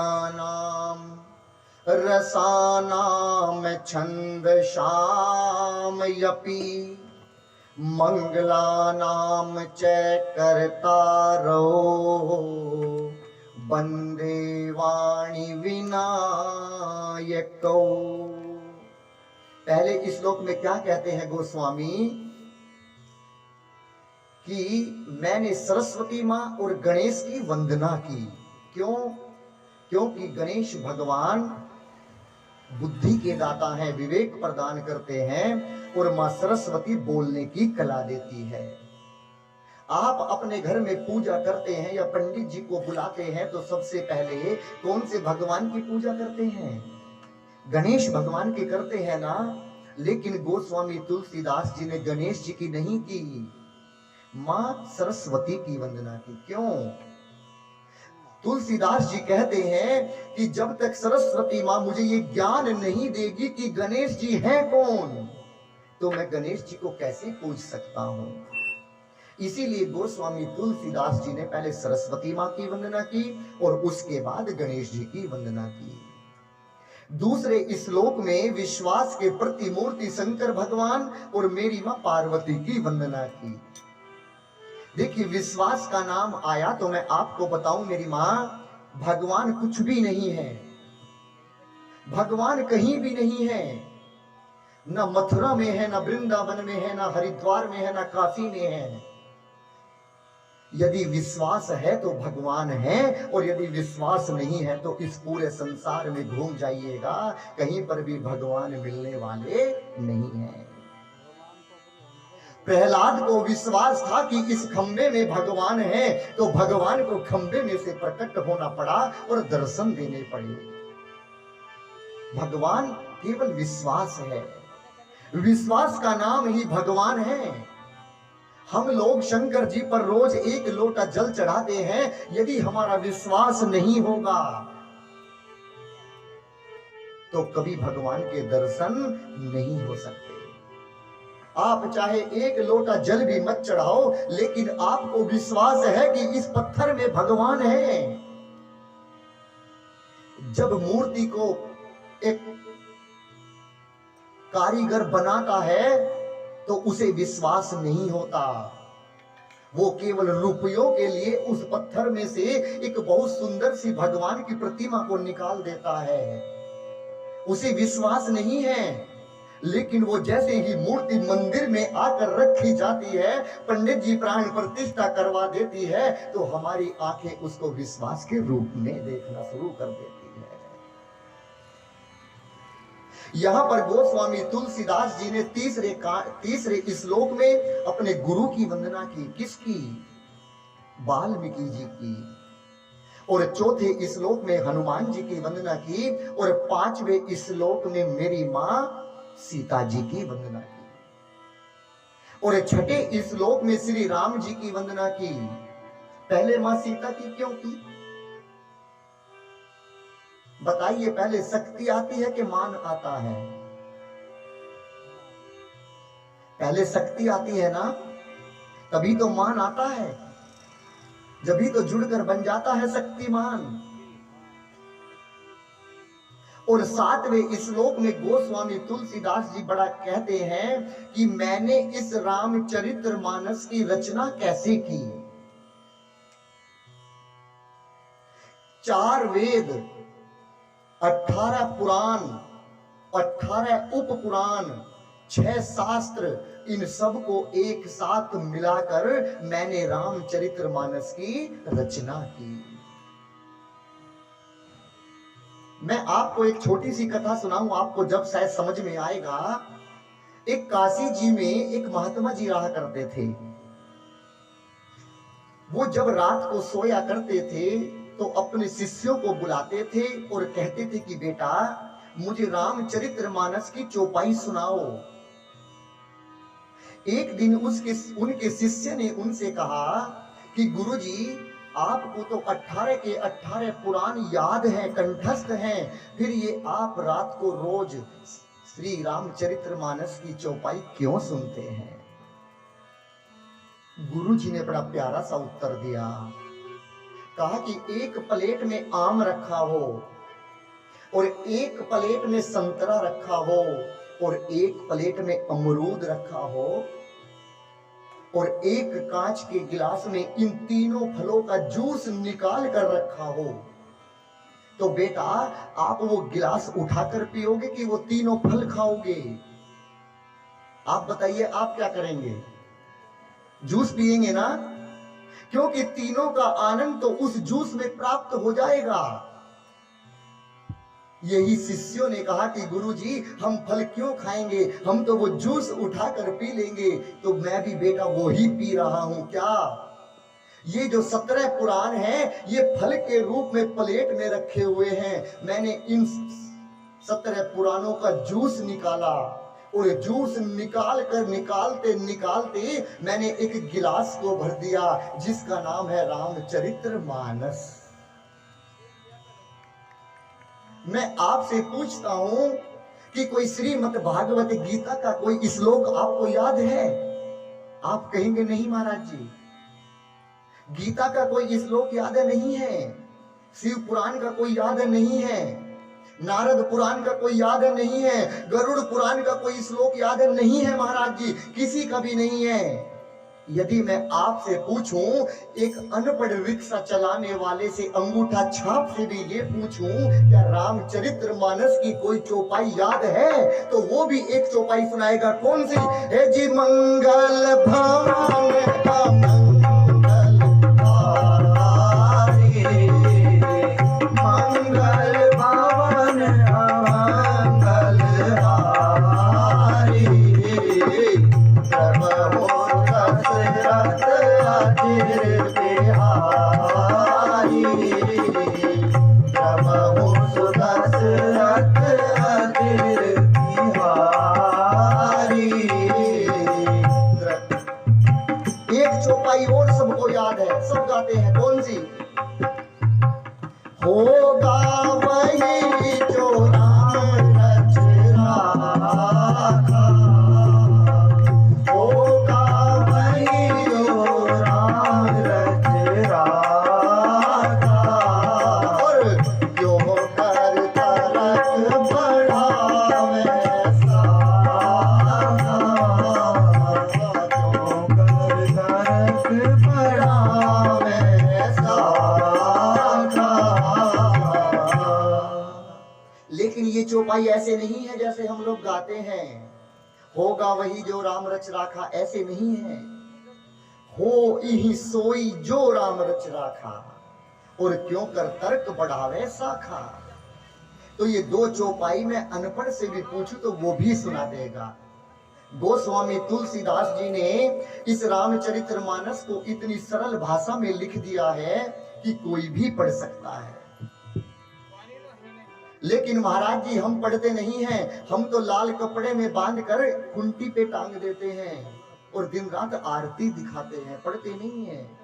रसानाम छंदसाम यपि मंगलानाम च कर्तारो वंदे वाणी विनायको। पहले इस श्लोक में क्या कहते हैं गोस्वामी कि मैंने सरस्वती मां और गणेश की वंदना की। क्यों? क्योंकि गणेश भगवान बुद्धि के दाता हैं, विवेक प्रदान करते हैं और मां सरस्वती बोलने की कला देती है। आप अपने घर में पूजा करते हैं या पंडित जी को बुलाते हैं तो सबसे पहले कौन से भगवान की पूजा करते हैं? गणेश भगवान की करते हैं ना। लेकिन गोस्वामी तुलसीदास जी ने गणेश जी की नहीं की, मां सरस्वती की वंदना की। क्यों? तुलसीदास जी कहते हैं कि जब तक सरस्वती मां मुझे ये ज्ञान नहीं देगी कि गणेश जी हैं कौन, तो मैं गणेश जी को कैसे पूज सकता हूं। इसीलिए गोस्वामी तुलसीदास जी ने पहले सरस्वती मां की वंदना की और उसके बाद गणेश जी की वंदना की। दूसरे श्लोक में विश्वास के प्रतिमूर्ति शंकर भगवान और मेरी मां पार्वती की वंदना की। देखिए विश्वास का नाम आया तो मैं आपको बताऊं मेरी मां, भगवान कुछ भी नहीं है। भगवान कहीं भी नहीं है। न मथुरा में है, न वृंदावन में है, न हरिद्वार में है, न काशी में है। यदि विश्वास है तो भगवान है और यदि विश्वास नहीं है तो इस पूरे संसार में घूम जाइएगा, कहीं पर भी भगवान मिलने वाले नहीं हैं। प्रहलाद को विश्वास था कि इस खंबे में भगवान है, तो भगवान को खंबे में से प्रकट होना पड़ा और दर्शन देने पड़े। भगवान केवल विश्वास है। विश्वास का नाम ही भगवान है। हम लोग शंकर जी पर रोज 1 लोटा जल चढ़ाते हैं। यदि हमारा विश्वास नहीं होगा तो कभी भगवान के दर्शन नहीं हो सकते। आप चाहे 1 लोटा जल भी मत चढ़ाओ, लेकिन आपको विश्वास है कि इस पत्थर में भगवान है। जब मूर्ति को एक कारीगर बनाता है तो उसे विश्वास नहीं होता। वो केवल रुपयों के लिए उस पत्थर में से एक बहुत सुंदर सी भगवान की प्रतिमा को निकाल देता है। उसे विश्वास नहीं है। लेकिन वो जैसे ही मूर्ति मंदिर में आकर रखी जाती है, पंडित जी प्राण प्रतिष्ठा करवा देती है, तो हमारी आंखें उसको विश्वास के रूप में देखना शुरू कर देती है। यहां पर गोस्वामी तुलसीदास जी ने तीसरे श्लोक में अपने गुरु की वंदना की। किसकी? वाल्मीकि जी की। और चौथे श्लोक में हनुमान जी की वंदना की और 5वें श्लोक में मेरी मां सीता जी की वंदना की और 6ठे श्लोक में श्री राम जी की वंदना की। पहले मां सीता की क्यों की? बताइए, पहले शक्ति आती है कि मान आता है? पहले शक्ति आती है ना, तभी तो मान आता है, जभी तो जुड़कर बन जाता है शक्तिमान। और 7वें श्लोक में गोस्वामी तुलसीदास जी बड़ा कहते हैं कि मैंने इस रामचरितमानस की रचना कैसे की। 4 वेद, 18 पुराण, 18 उप पुराण, 6 शास्त्र, इन सब को एक साथ मिलाकर मैंने रामचरितमानस की रचना की। मैं आपको एक छोटी सी कथा सुनाऊं, आपको जब शायद समझ में आएगा। एक काशी जी में एक महात्मा जी रहा करते थे। वो जब रात को सोया करते थे तो अपने शिष्यों को बुलाते थे और कहते थे कि बेटा मुझे रामचरितमानस की चौपाई सुनाओ। एक दिन उनके शिष्य ने उनसे कहा कि गुरुजी आपको तो 18 के 18 पुराण याद हैं, कंठस्थ हैं, फिर ये आप रात को रोज श्री रामचरितमानस की चौपाई क्यों सुनते हैं? गुरुजी ने बड़ा प्यारा सा उत्तर दिया। कहा कि एक प्लेट में आम रखा हो और एक प्लेट में संतरा रखा हो और एक प्लेट में अमरूद रखा हो और एक कांच के गिलास में इन तीनों फलों का जूस निकाल कर रखा हो, तो बेटा आप वो गिलास उठाकर पियोगे कि वो तीनों फल खाओगे? आप बताइए, आप क्या करेंगे? जूस पिएंगे ना, क्योंकि तीनों का आनंद तो उस जूस में प्राप्त हो जाएगा। यही शिष्यों ने कहा कि गुरुजी हम फल क्यों खाएंगे, हम तो वो जूस उठाकर पी लेंगे। तो मैं भी बेटा वो ही पी रहा हूं। क्या ये जो 17 पुराण हैं ये फल के रूप में प्लेट में रखे हुए हैं। मैंने इन 17 पुराणों का जूस निकाला और जूस निकालते निकालते मैंने एक गिलास को भर दिया जिसका नाम है रामचरितमानस। मैं आपसे पूछता हूं कि कोई श्रीमद् भागवत गीता का कोई श्लोक आपको याद है? आप कहेंगे नहीं महाराज जी, गीता का कोई श्लोक याद नहीं है, शिव पुराण का कोई याद नहीं है, नारद पुराण का कोई याद नहीं है, गरुड़ पुराण का कोई श्लोक याद नहीं है महाराज जी, किसी का भी नहीं है। यदि मैं आपसे पूछूं, एक अनपढ़ रिक्शा चलाने वाले से अंगूठा छाप से भी ये पूछूं क्या रामचरितमानस की कोई चौपाई याद है, तो वो भी एक चौपाई सुनाएगा। कौन सी? हे जी मंगल भवन का मंगल हारी, मंगल भवन मंगल हारी, प्रभु दशरथ अजिर बिहारी, प्रभु सुदशरथ अजिर बिहारी। एक चौपाई और सबको याद है, सब गाते हैं। कौन सी? होगा वही जो राम रच राखा, होगा वही जो राम रच राखा, और जो कर तरक बढ़ावे साखा, जो कर तरक बढ़ावे साखा। लेकिन ये चौपाई ऐसे नहीं है जैसे हम लोग गाते हैं, होगा वही जो राम रच राखा, ऐसे नहीं है। हो इही सोई जो राम रच राखा, और क्यों कर तर्क बढ़ावे साखा। तो ये दो चौपाई में अनपढ़ से भी पूछूं तो वो भी सुना देगा। गोस्वामी तुलसीदास जी ने इस रामचरितमानस को इतनी सरल भाषा में लिख दिया है कि कोई भी पढ़ सकता है। लेकिन महाराज जी हम पढ़ते नहीं हैं, हम तो लाल कपड़े में बांधकर खूंटी पे टांग देते हैं और दिन रात आरती दिखाते हैं, पढ़ते नहीं हैं।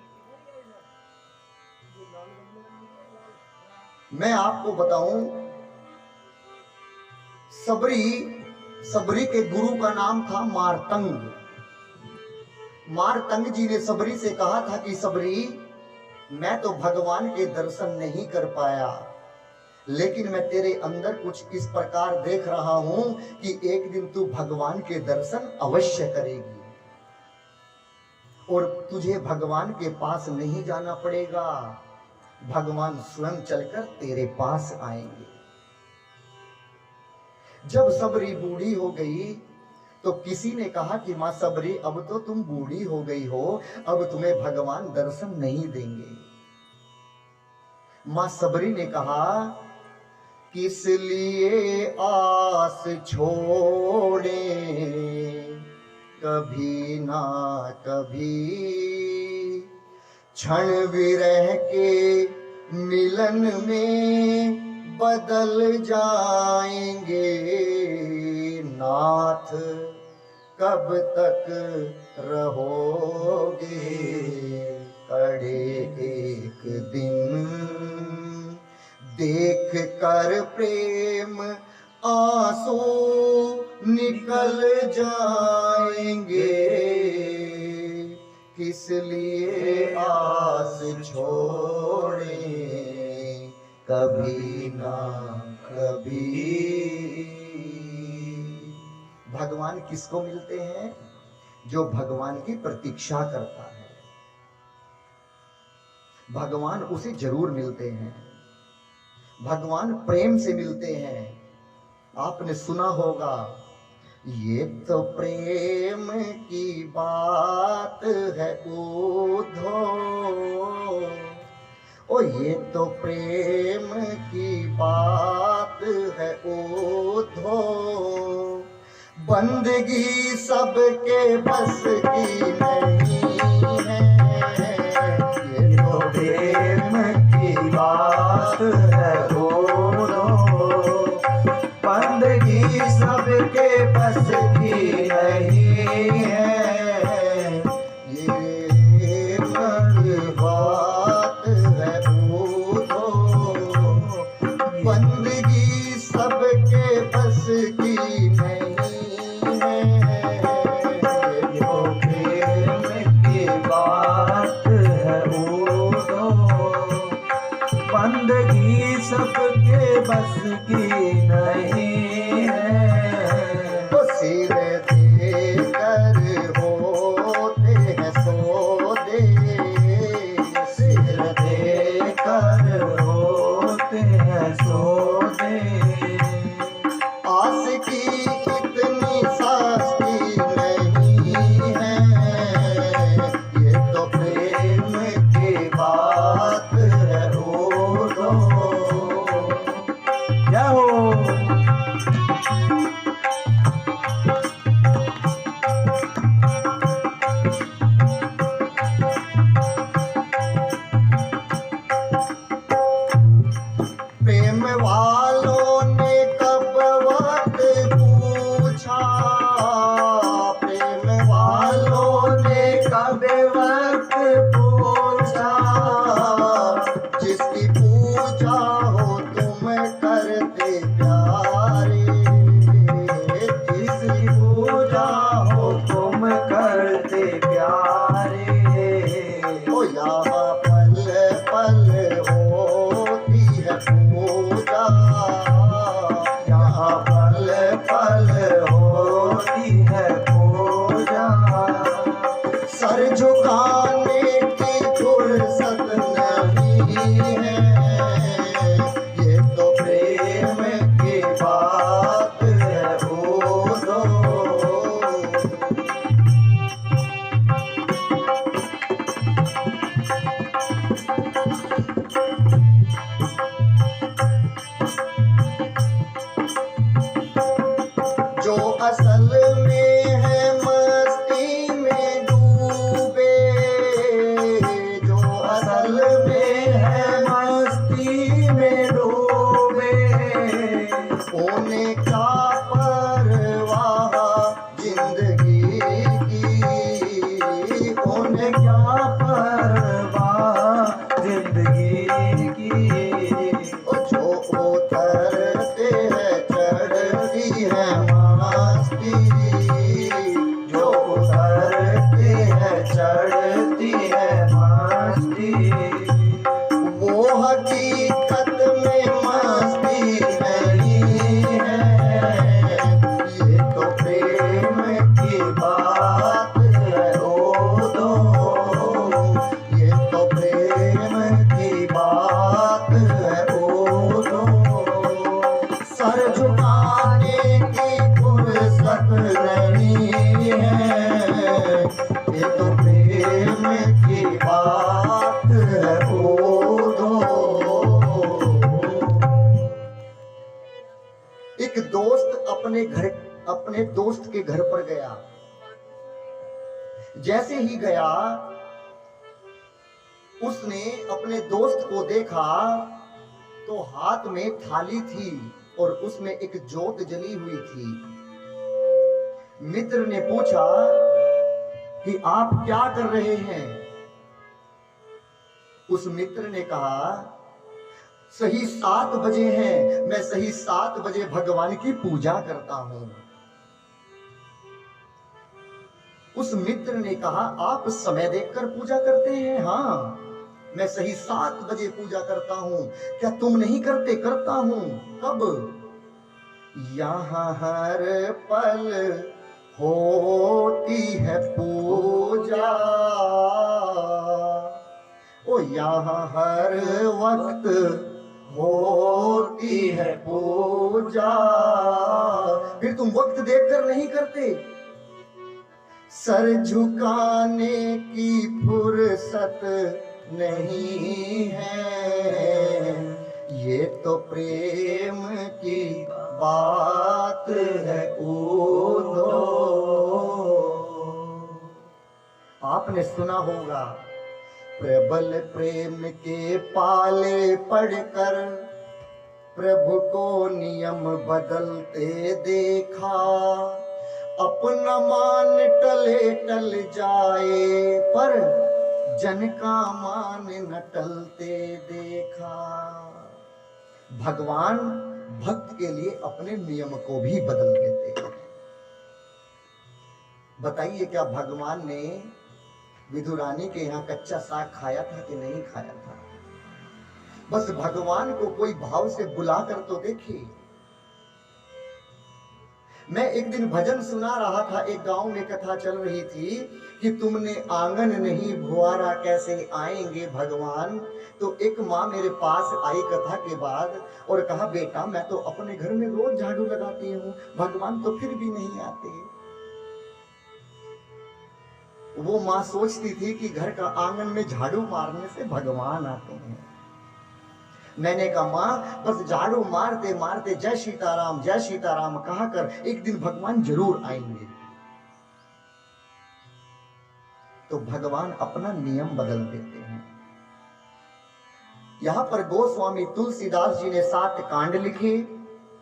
मैं आपको बताऊं, सबरी के गुरु का नाम था मारतंग। मारतंग जी ने सबरी से कहा था कि सबरी मैं तो भगवान के दर्शन नहीं कर पाया, लेकिन मैं तेरे अंदर कुछ इस प्रकार देख रहा हूं कि एक दिन तू भगवान के दर्शन अवश्य करेगी और तुझे भगवान के पास नहीं जाना पड़ेगा, भगवान स्वयं चलकर तेरे पास आएंगे। जब सबरी बूढ़ी हो गई तो किसी ने कहा कि मां सबरी, अब तो तुम बूढ़ी हो गई हो, अब तुम्हें भगवान दर्शन नहीं देंगे। मां सबरी ने कहा, किस लिए आस छोड़े कभी ना कभी, क्षण विरह के मिलन में बदल जाएंगे, नाथ कब तक रहोगे, कड़े एक दिन देख कर प्रेम आंसू निकल जाएंगे, किस लिए आस छोड़े कभी ना कभी। भगवान किसको मिलते हैं? जो भगवान की प्रतीक्षा करता है, भगवान उसे जरूर मिलते हैं। भगवान प्रेम से मिलते हैं। आपने सुना होगा, ये तो प्रेम की बात है उधो, ओ ये तो प्रेम की बात है उधो, बंदगी सबके बस की नहीं है, ये तो प्रेम की बात है उधो, बंदगी सबके बस की नहीं है, ये बात है उधो, बंदगी सबके बस की नहीं है, ये तो प्रेम की बात है उधो, बंदगी सबके बस की नहीं है। तो सिर दे कर होते हैं सौदे, सिर दे कर होते हैं सौदे, आस की इतनी सस्ती नहीं है, ये तो प्रेम की बात है उधो। क्या हो प्रेम वालों ने कब वक्त पूछा, प्रेम वालों ने कब वक्त पूछा, जिसकी पूजा हो तुम करते प्यारे, जिसकी पूजा हो तुम करते प्यारे, ओ यहाँ पल पल होती है पूजा, यहाँ पल पल होती है पूजा, सर झुकाने की फुर्सत नहीं है, ये तो प्रेम की बात है उधो। जो असल में है मस्ती में डूबे, जो असल में है मस्ती में डूबे, उन्हें क्या परवाह जिंदगी की, उन्हें क्या परवाह जिंदगी की, जो उतरते हैं चढ़ती है मस्ती, जो उतरते हैं चढ़ती है मस्ती, वो हकीकत में मस्ती सर झुकाने की फुर्सत नहीं है, ये तो प्रेम की बात है ओ दो। एक दोस्त अपने दोस्त के घर पर गया। जैसे ही गया उसने अपने दोस्त को देखा तो हाथ में थाली थी और उसमें एक जोत जली हुई थी। मित्र ने पूछा कि आप क्या कर रहे हैं? उस मित्र ने कहा सही 7 बजे हैं, मैं सही 7 बजे भगवान की पूजा करता हूं। उस मित्र ने कहा आप समय देखकर पूजा करते हैं? हाँ, मैं सही 7 बजे पूजा करता हूं। क्या तुम नहीं करते? करता हूं। कब? यहां हर पल होती है पूजा, ओ यहां हर वक्त होती है पूजा। फिर तुम वक्त देखकर नहीं करते? सर झुकाने की फुर्सत नहीं है, ये तो प्रेम की बात है ओ दो। आपने सुना होगा प्रबल प्रेम के पाले पढ़कर प्रभु को नियम बदलते देखा, अपना मान टले टल जाए पर जन का मान न टलते देखा। भगवान भक्त के लिए अपने नियम को भी बदल देते हैं। बताइए क्या भगवान ने विदुरानी के यहाँ कच्चा साग खाया था कि नहीं खाया था? बस भगवान को कोई भाव से बुलाकर तो देखिए। मैं एक दिन भजन सुना रहा था, एक गांव में कथा चल रही थी कि तुमने आंगन नहीं भुआरा कैसे आएंगे भगवान। तो एक माँ मेरे पास आई कथा के बाद और कहा बेटा मैं तो अपने घर में रोज झाड़ू लगाती हूँ, भगवान तो फिर भी नहीं आते। वो माँ सोचती थी कि घर का आंगन में झाड़ू मारने से भगवान आते हैं। मैंने कहा माँ बस झाड़ू मारते मारते जय सीताराम कहा कर एक दिन भगवान जरूर आएंगे। तो भगवान अपना नियम बदल देते हैं। यहां पर गोस्वामी तुलसीदास जी ने 7 कांड लिखे,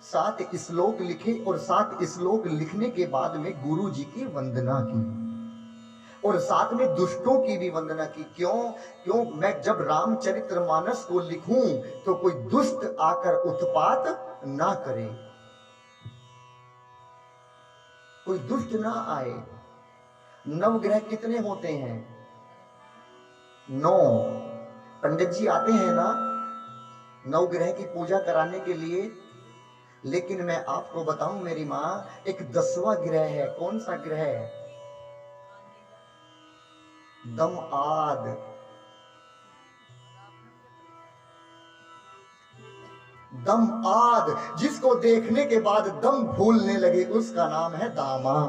7 श्लोक लिखे और 7 श्लोक लिखने के बाद में गुरु जी की वंदना की और साथ में दुष्टों की भी वंदना की। क्यों मैं जब रामचरितमानस को लिखूं तो कोई दुष्ट आकर उत्पात ना करे, कोई दुष्ट ना आए। नवग्रह कितने होते हैं? 9। पंडित जी आते हैं ना नवग्रह की पूजा कराने के लिए, लेकिन मैं आपको बताऊं मेरी मां एक 10वां ग्रह है। कौन सा ग्रह है? दम आद। दम आद जिसको देखने के बाद दम फूलने लगे उसका नाम है दामा।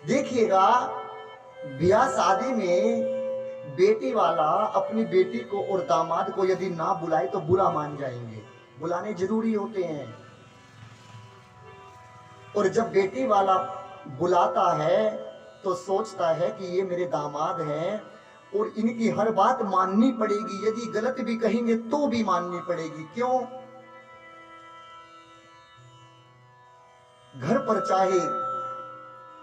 देखिएगा ब्याह शादी में बेटी वाला अपनी बेटी को और दामाद को यदि ना बुलाए तो बुरा मान जाएंगे, बुलाने जरूरी होते हैं। और जब बेटी वाला बुलाता है तो सोचता है कि ये मेरे दामाद हैं और इनकी हर बात माननी पड़ेगी, यदि गलत भी कहेंगे तो भी माननी पड़ेगी। क्यों? घर पर चाहे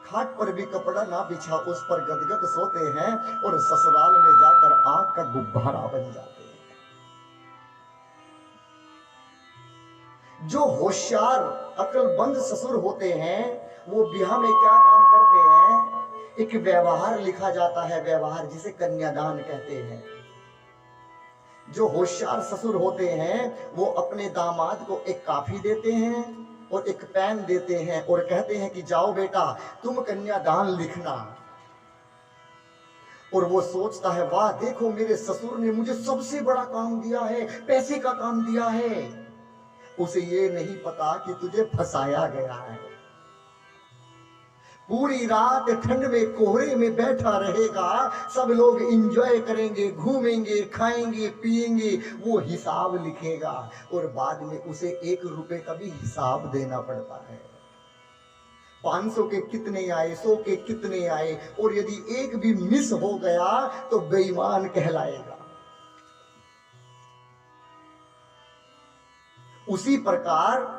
खाट पर भी कपड़ा ना बिछा उस पर गदगद सोते हैं और ससुराल में जाकर आग का गुब्बारा बन जाते हैं। जो होशियार अक्लमंद ससुर होते हैं वो ब्याह में क्या काम करते हैं? एक व्यवहार लिखा जाता है, व्यवहार जिसे कन्यादान कहते हैं। जो होशियार ससुर होते हैं वो अपने दामाद को एक काफी देते हैं और एक पेन देते हैं और कहते हैं कि जाओ बेटा तुम कन्यादान लिखना। और वो सोचता है वाह देखो मेरे ससुर ने मुझे सबसे बड़ा काम दिया है, पैसे का काम दिया है। उसे ये नहीं पता कि तुझे फंसाया गया है। पूरी रात ठंड में कोहरे में बैठा रहेगा, सब लोग एंजॉय करेंगे, घूमेंगे, खाएंगे, पिएंगे, वो हिसाब लिखेगा और बाद में उसे 1 रुपए का भी हिसाब देना पड़ता है। 500 के कितने आए, 100 के कितने आए, और यदि एक भी मिस हो गया तो बेईमान कहलाएगा। उसी प्रकार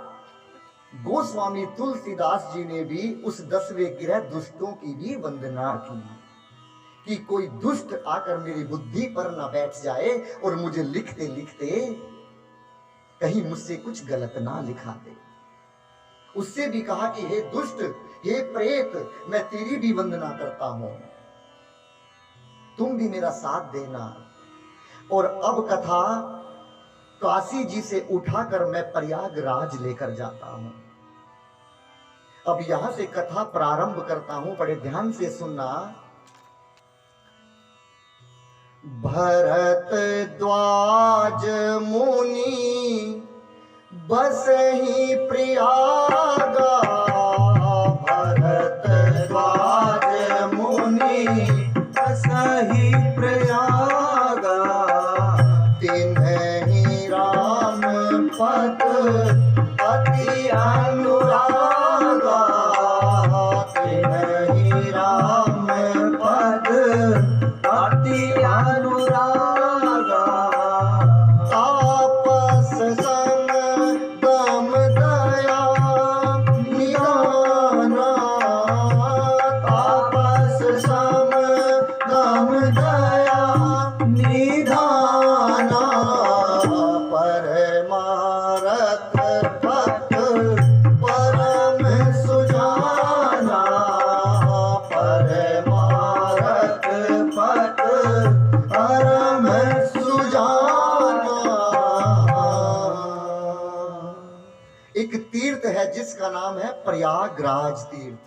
गोस्वामी तुलसीदास जी ने भी उस 10वें ग्रह दुष्टों की भी वंदना की कि कोई दुष्ट आकर मेरी बुद्धि पर ना बैठ जाए और मुझे लिखते लिखते कहीं मुझसे कुछ गलत ना लिखा दे। उससे भी कहा कि हे दुष्ट, हे प्रेत, मैं तेरी भी वंदना करता हूं, तुम भी मेरा साथ देना। और अब कथा काशी जी से उठाकर मैं प्रयागराज लेकर जाता हूं। अब यहां से कथा प्रारंभ करता हूं, बड़े ध्यान से सुनना। भरद्वाज मुनि बसहि प्रयागा, भरद्वाज मुनि बसहि प्रयागा, तिन्हि राम पद अति अनुरागा, तिन्हि राम पद अति अनुरागा, तापस संग दम दया निदाना, तापस सम दम दया निधाना, परमारथ भक्त परम सुजाना, परमारथ भक्त परम सुजाना। एक तीर्थ है जिसका नाम है प्रयागराज तीर्थ।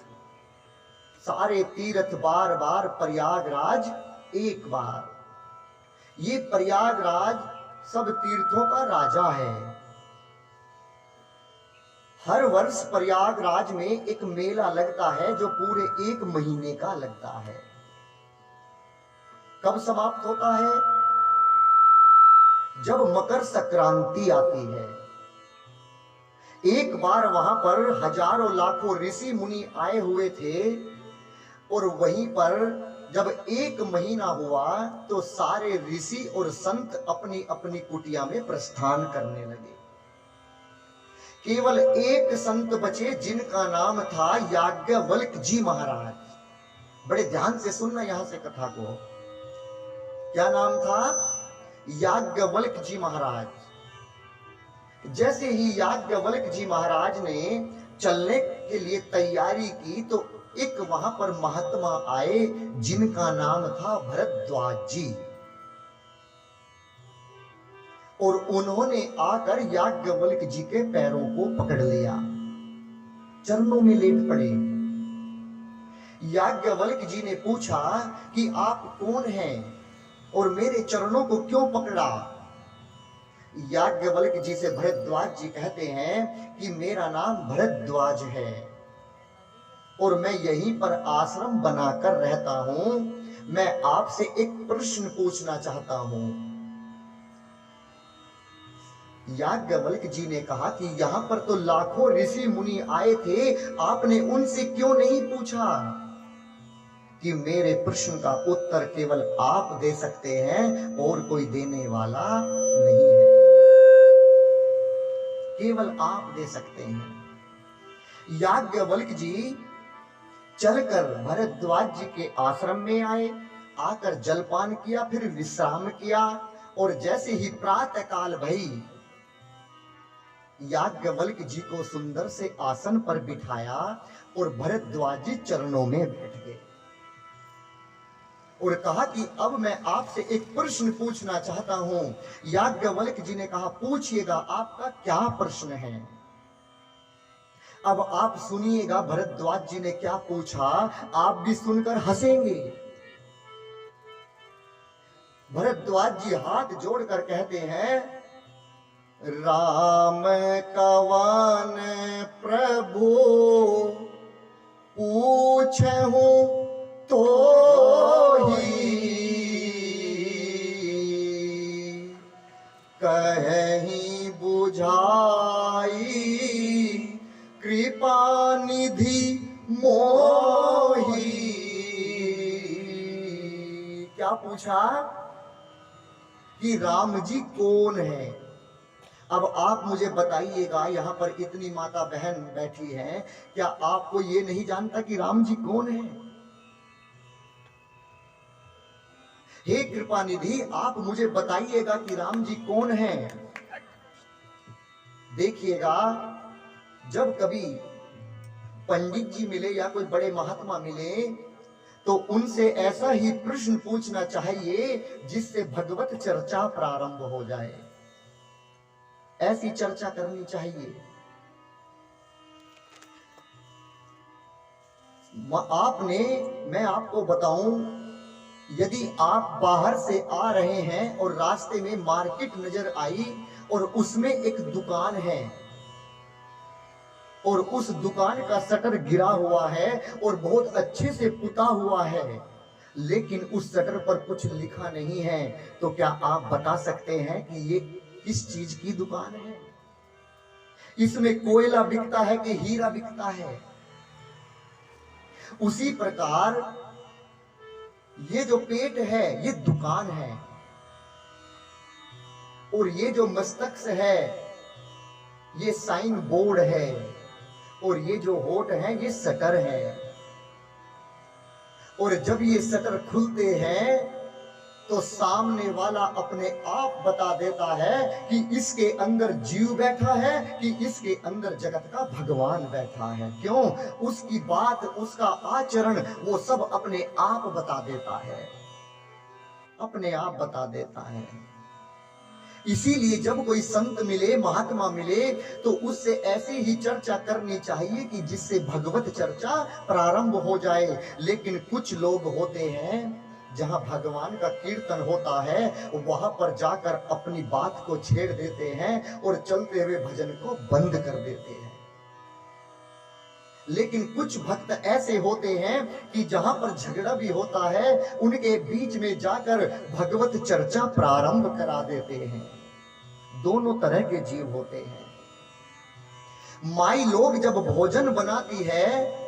सारे तीर्थ बार बार, प्रयागराज एक बार। ये प्रयागराज सब तीर्थों का राजा है। हर वर्ष प्रयागराज में एक मेला लगता है जो पूरे 1 महीने का लगता है। कब समाप्त होता है? जब मकर संक्रांति आती है। एक बार वहां पर हजारों लाखों ऋषि मुनि आए हुए थे और वहीं पर जब 1 महीना हुआ तो सारे ऋषि और संत अपनी अपनी कुटिया में प्रस्थान करने लगे। केवल एक संत बचे जिनका नाम था याज्ञवल्क्य जी महाराज। बड़े ध्यान से सुनना यहां से कथा को। क्या नाम था? याज्ञवल्क्य जी महाराज। जैसे ही याज्ञवल्क्य जी महाराज ने चलने के लिए तैयारी की तो एक वहां पर महात्मा आए जिनका नाम था भरद्वाज जी, और उन्होंने आकर याज्ञवल्क्य जी के पैरों को पकड़ लिया, चरणों में लेट पड़े। याज्ञवल्क्य जी ने पूछा कि आप कौन हैं और मेरे चरणों को क्यों पकड़ा? याज्ञवल्क्य जी से भरद्वाज जी कहते हैं कि मेरा नाम भरद्वाज है और मैं यहीं पर आश्रम बनाकर रहता हूं। मैं आपसे एक प्रश्न पूछना चाहता हूं। याज्ञवल्क्य जी ने कहा कि यहां पर तो लाखों ऋषि मुनि आए थे, आपने उनसे क्यों नहीं पूछा? कि मेरे प्रश्न का उत्तर केवल आप दे सकते हैं और कोई देने वाला नहीं है, केवल आप दे सकते हैं। याज्ञवल्क्य जी चलकर भरद्वाज जी के आश्रम में आए, आकर जलपान किया, फिर विश्राम किया, और जैसे ही प्रातः काल भई याज्ञवल्क्य जी को सुंदर से आसन पर बिठाया और भरद्वाज जी चरणों में बैठ गए और कहा कि अब मैं आपसे एक प्रश्न पूछना चाहता हूं। याज्ञवल्क्य जी ने कहा पूछिएगा, आपका क्या प्रश्न है? अब आप सुनिएगा भरद्वाज जी ने क्या पूछा, आप भी सुनकर हंसेंगे। भरद्वाज जी हाथ जोड़कर कहते हैं, राम कवन प्रभु पूछहु तो ही कहीं बुझाई कृपा निधि मोही। क्या पूछा कि राम जी कौन है। अब आप मुझे बताइएगा, यहां पर इतनी माता बहन बैठी हैं, क्या आपको ये नहीं जानता कि राम जी कौन है। हे कृपा निधि, आप मुझे बताइएगा कि राम जी कौन है। देखिएगा, जब कभी पंडित जी मिले या कोई बड़े महात्मा मिले तो उनसे ऐसा ही प्रश्न पूछना चाहिए जिससे भगवत चर्चा प्रारंभ हो जाए। ऐसी चर्चा करनी चाहिए। मैं आपको बताऊं, यदि आप बाहर से आ रहे हैं और रास्ते में मार्केट नजर आई और उसमें एक दुकान है और उस दुकान का शटर गिरा हुआ है और बहुत अच्छे से पुता हुआ है, लेकिन उस शटर पर कुछ लिखा नहीं है, तो क्या आप बता सकते हैं कि ये किस चीज की दुकान है। इसमें कोयला बिकता है कि हीरा बिकता है। उसी प्रकार ये जो पेट है ये दुकान है, और ये जो मस्तक है ये साइन बोर्ड है, और ये जो होठ है ये शटर है। और जब ये शटर खुलते हैं तो सामने वाला अपने आप बता देता है कि इसके अंदर जीव बैठा है कि इसके अंदर जगत का भगवान बैठा है। क्यों? उसकी बात, उसका आचरण वो सब अपने आप बता देता है, अपने आप बता देता है। इसीलिए जब कोई संत मिले, महात्मा मिले, तो उससे ऐसे ही चर्चा करनी चाहिए कि जिससे भगवत चर्चा प्रारंभ हो जाए। लेकिन कुछ लोग होते हैं, जहां भगवान का कीर्तन होता है वहां पर जाकर अपनी बात को छेड़ देते हैं और चलते हुए भजन को बंद कर देते हैं। लेकिन कुछ भक्त ऐसे होते हैं कि जहां पर झगड़ा भी होता है उनके बीच में जाकर भगवत चर्चा प्रारंभ करा देते हैं। दोनों तरह के जीव होते हैं। माई लोग जब भोजन बनाती है,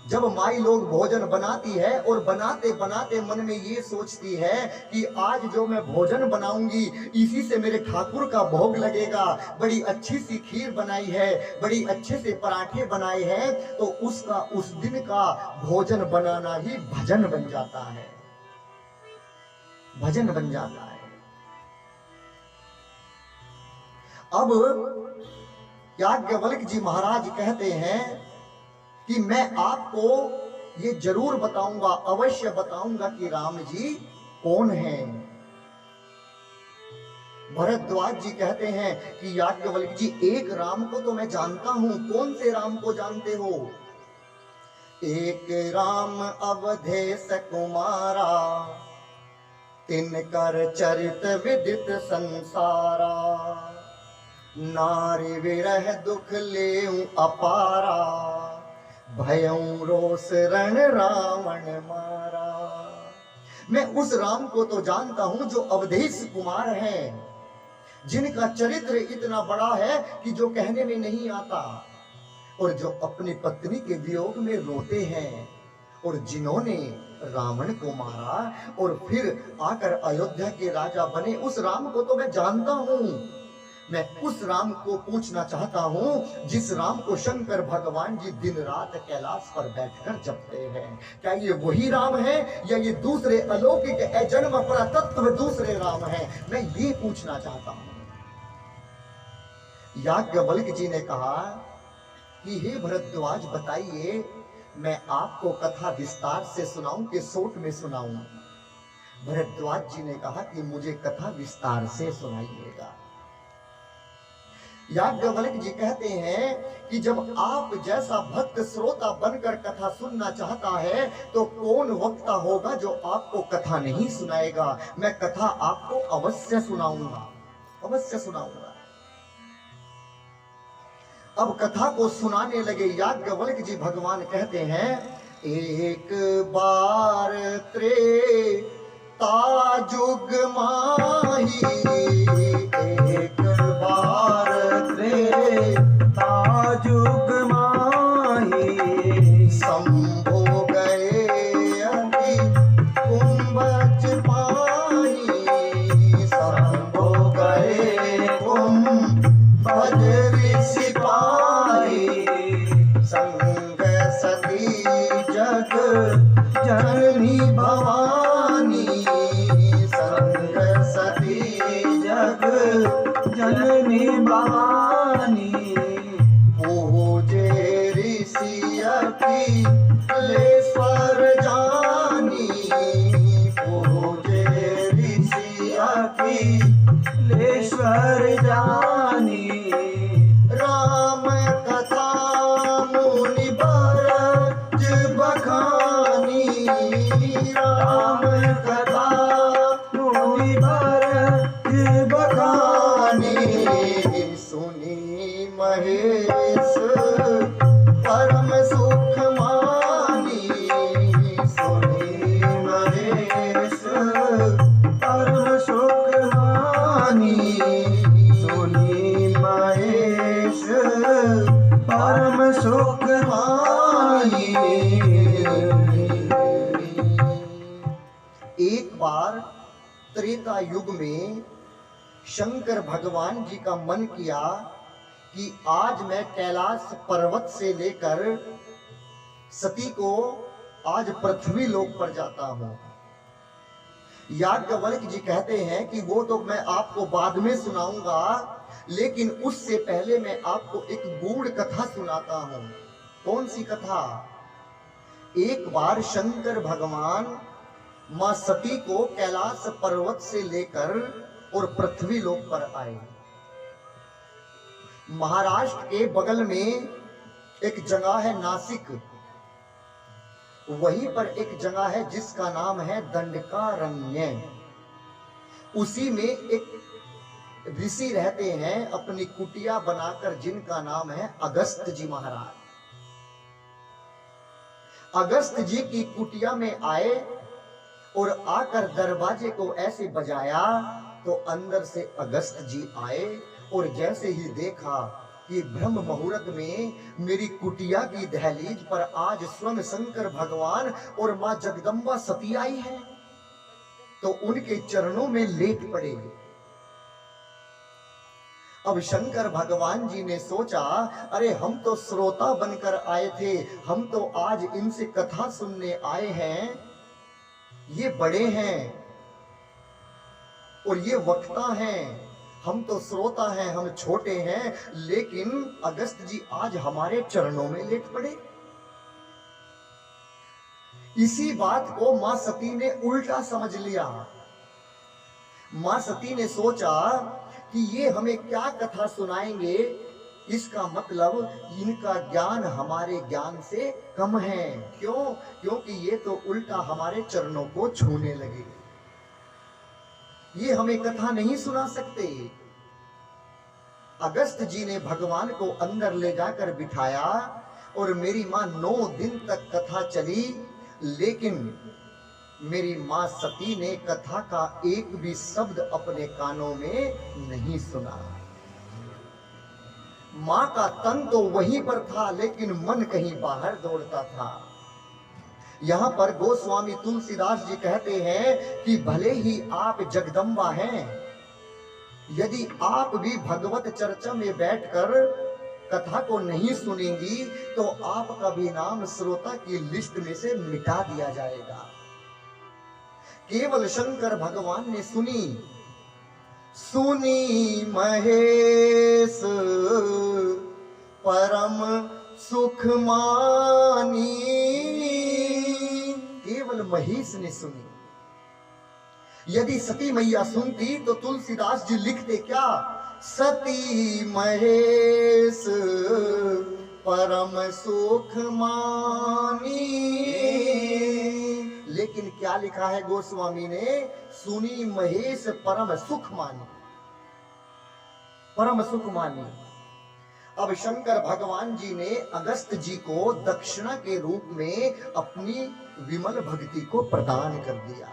जब माई लोग भोजन बनाती है और बनाते बनाते मन में ये सोचती है कि आज जो मैं भोजन बनाऊंगी इसी से मेरे ठाकुर का भोग लगेगा, बड़ी अच्छी सी खीर बनाई है, बड़ी अच्छे से पराठे बनाए हैं, तो उसका उस दिन का भोजन बनाना ही भजन बन जाता है, भजन बन जाता है। अब याज्ञवल्क्य जी महाराज कहते हैं कि मैं आपको ये जरूर बताऊंगा, अवश्य बताऊंगा कि राम जी कौन हैं। भरद्वाज जी कहते हैं कि याज्ञवल्क्य जी, एक राम को तो मैं जानता हूं। कौन से राम को जानते हो? एक राम अवधेश कुमारा, तिनकर चरित विदित संसारा, नारी विरह दुख लेऊं अपारा, भयं रोष रण रावण मारा। मैं उस राम को तो जानता हूं जो अवधेश कुमार हैं, जिनका चरित्र इतना बड़ा है कि जो कहने में नहीं आता, और जो अपनी पत्नी के वियोग में रोते हैं, और जिन्होंने रावण को मारा और फिर आकर अयोध्या के राजा बने, उस राम को तो मैं जानता हूं। मैं उस राम को पूछना चाहता हूं जिस राम को शंकर भगवान जी दिन रात कैलाश पर बैठकर जपते हैं। क्या ये वही राम है या ये दूसरे अलौकिक अजन्म परतत्व दूसरे राम हैं? मैं ये पूछना चाहता हूं। याज्ञवल्क्य जी ने कहा कि हे भरद्वाज, बताइए, मैं आपको कथा विस्तार से सुनाऊं कि शॉर्ट में सुनाऊं? भरद्वाज जी ने कहा कि मुझे कथा विस्तार से सुनाइएगा। याज्ञवल्क्य जी कहते हैं कि जब आप जैसा भक्त श्रोता बनकर कथा सुनना चाहता है तो कौन वक्ता होगा जो आपको कथा नहीं सुनाएगा। मैं कथा आपको अवश्य सुनाऊंगा, अवश्य सुनाऊंगा। अब कथा को सुनाने लगे याज्ञवल्क्य जी। भगवान कहते हैं, एक बार त्रेता जुग माही, एक बार त्रेता जुग माही, शंभो गए अति कुंभज पाही, शंभो गए कुंभज ऋषि पाही, संग सती जग जननी भवानी, संग सती जग जननी भवानी, पूजे ऋषि अखिलेश्वर जानी, पूजे ऋषि अखिलेश्वर जानी, राम कथा मुनि बरज बखानी, राम कथा मुनि बरज बखानी, सुनी महेश परम सुख मानी, सुनी महेश परम सुख मानी, सुनी महेश परम सुख मानी। एक बार त्रेता युग में शंकर भगवान जी का मन किया कि आज मैं कैलाश पर्वत से लेकर सती को आज पृथ्वी लोक पर जाता हूं। याज्ञवल्क्य जी कहते हैं कि वो तो मैं आपको बाद में सुनाऊंगा, लेकिन उससे पहले मैं आपको एक गूढ़ कथा सुनाता हूं। कौन सी कथा? एक बार शंकर भगवान मां सती को कैलाश पर्वत से लेकर और पृथ्वी लोक पर आए। महाराष्ट्र के बगल में एक जगह है नासिक, वहीं पर एक जगह है जिसका नाम है दंडकारण्य। उसी में एक ऋषि रहते हैं अपनी कुटिया बनाकर, जिनका नाम है अगस्त जी महाराज। अगस्त जी की कुटिया में आए और आकर दरवाजे को ऐसे बजाया तो अंदर से अगस्त जी आए और जैसे ही देखा कि ब्रह्म मुहूर्त में मेरी कुटिया की दहलीज पर आज स्वयं शंकर भगवान और मां जगदम्बा सती आई है, तो उनके चरणों में लेट पड़े। अब शंकर भगवान जी ने सोचा, अरे हम तो श्रोता बनकर आए थे, हम तो आज इनसे कथा सुनने आए हैं, ये बड़े हैं और ये वक्ता हैं, हम तो श्रोता हैं, हम छोटे हैं, लेकिन अगस्त जी आज हमारे चरणों में लेट पड़े। इसी बात को मां सती ने उल्टा समझ लिया। मां सती ने सोचा कि ये हमें क्या कथा सुनाएंगे, इसका मतलब इनका ज्ञान हमारे ज्ञान से कम है। क्यों? क्योंकि ये तो उल्टा हमारे चरणों को छूने लगे, ये हमें कथा नहीं सुना सकते। अगस्त जी ने भगवान को अंदर ले जाकर बिठाया और मेरी मां 9 दिन तक कथा चली, लेकिन मेरी मां सती ने कथा का एक भी शब्द अपने कानों में नहीं सुना। मां का तन तो वहीं पर था, लेकिन मन कहीं बाहर दौड़ता था। यहां पर गोस्वामी तुलसीदास जी कहते हैं कि भले ही आप जगदम्बा हैं, यदि आप भी भगवत चर्चा में बैठकर कथा को नहीं सुनेंगी तो आपका भी नाम श्रोता की लिस्ट में से मिटा दिया जाएगा। केवल शंकर भगवान ने सुनी, सुनी महेश परम सुख मानी, केवल महेश ने सुनी। यदि सती मैया सुनती तो तुलसीदास जी लिखते क्या सती महेश परम सुख मानी। लेकिन क्या लिखा है गोस्वामी ने? सुनी महेश परम सुख मानी, परम सुख मानी। अब शंकर भगवान जी ने अगस्त जी को दक्षिणा के रूप में अपनी विमल भक्ति को प्रदान कर दिया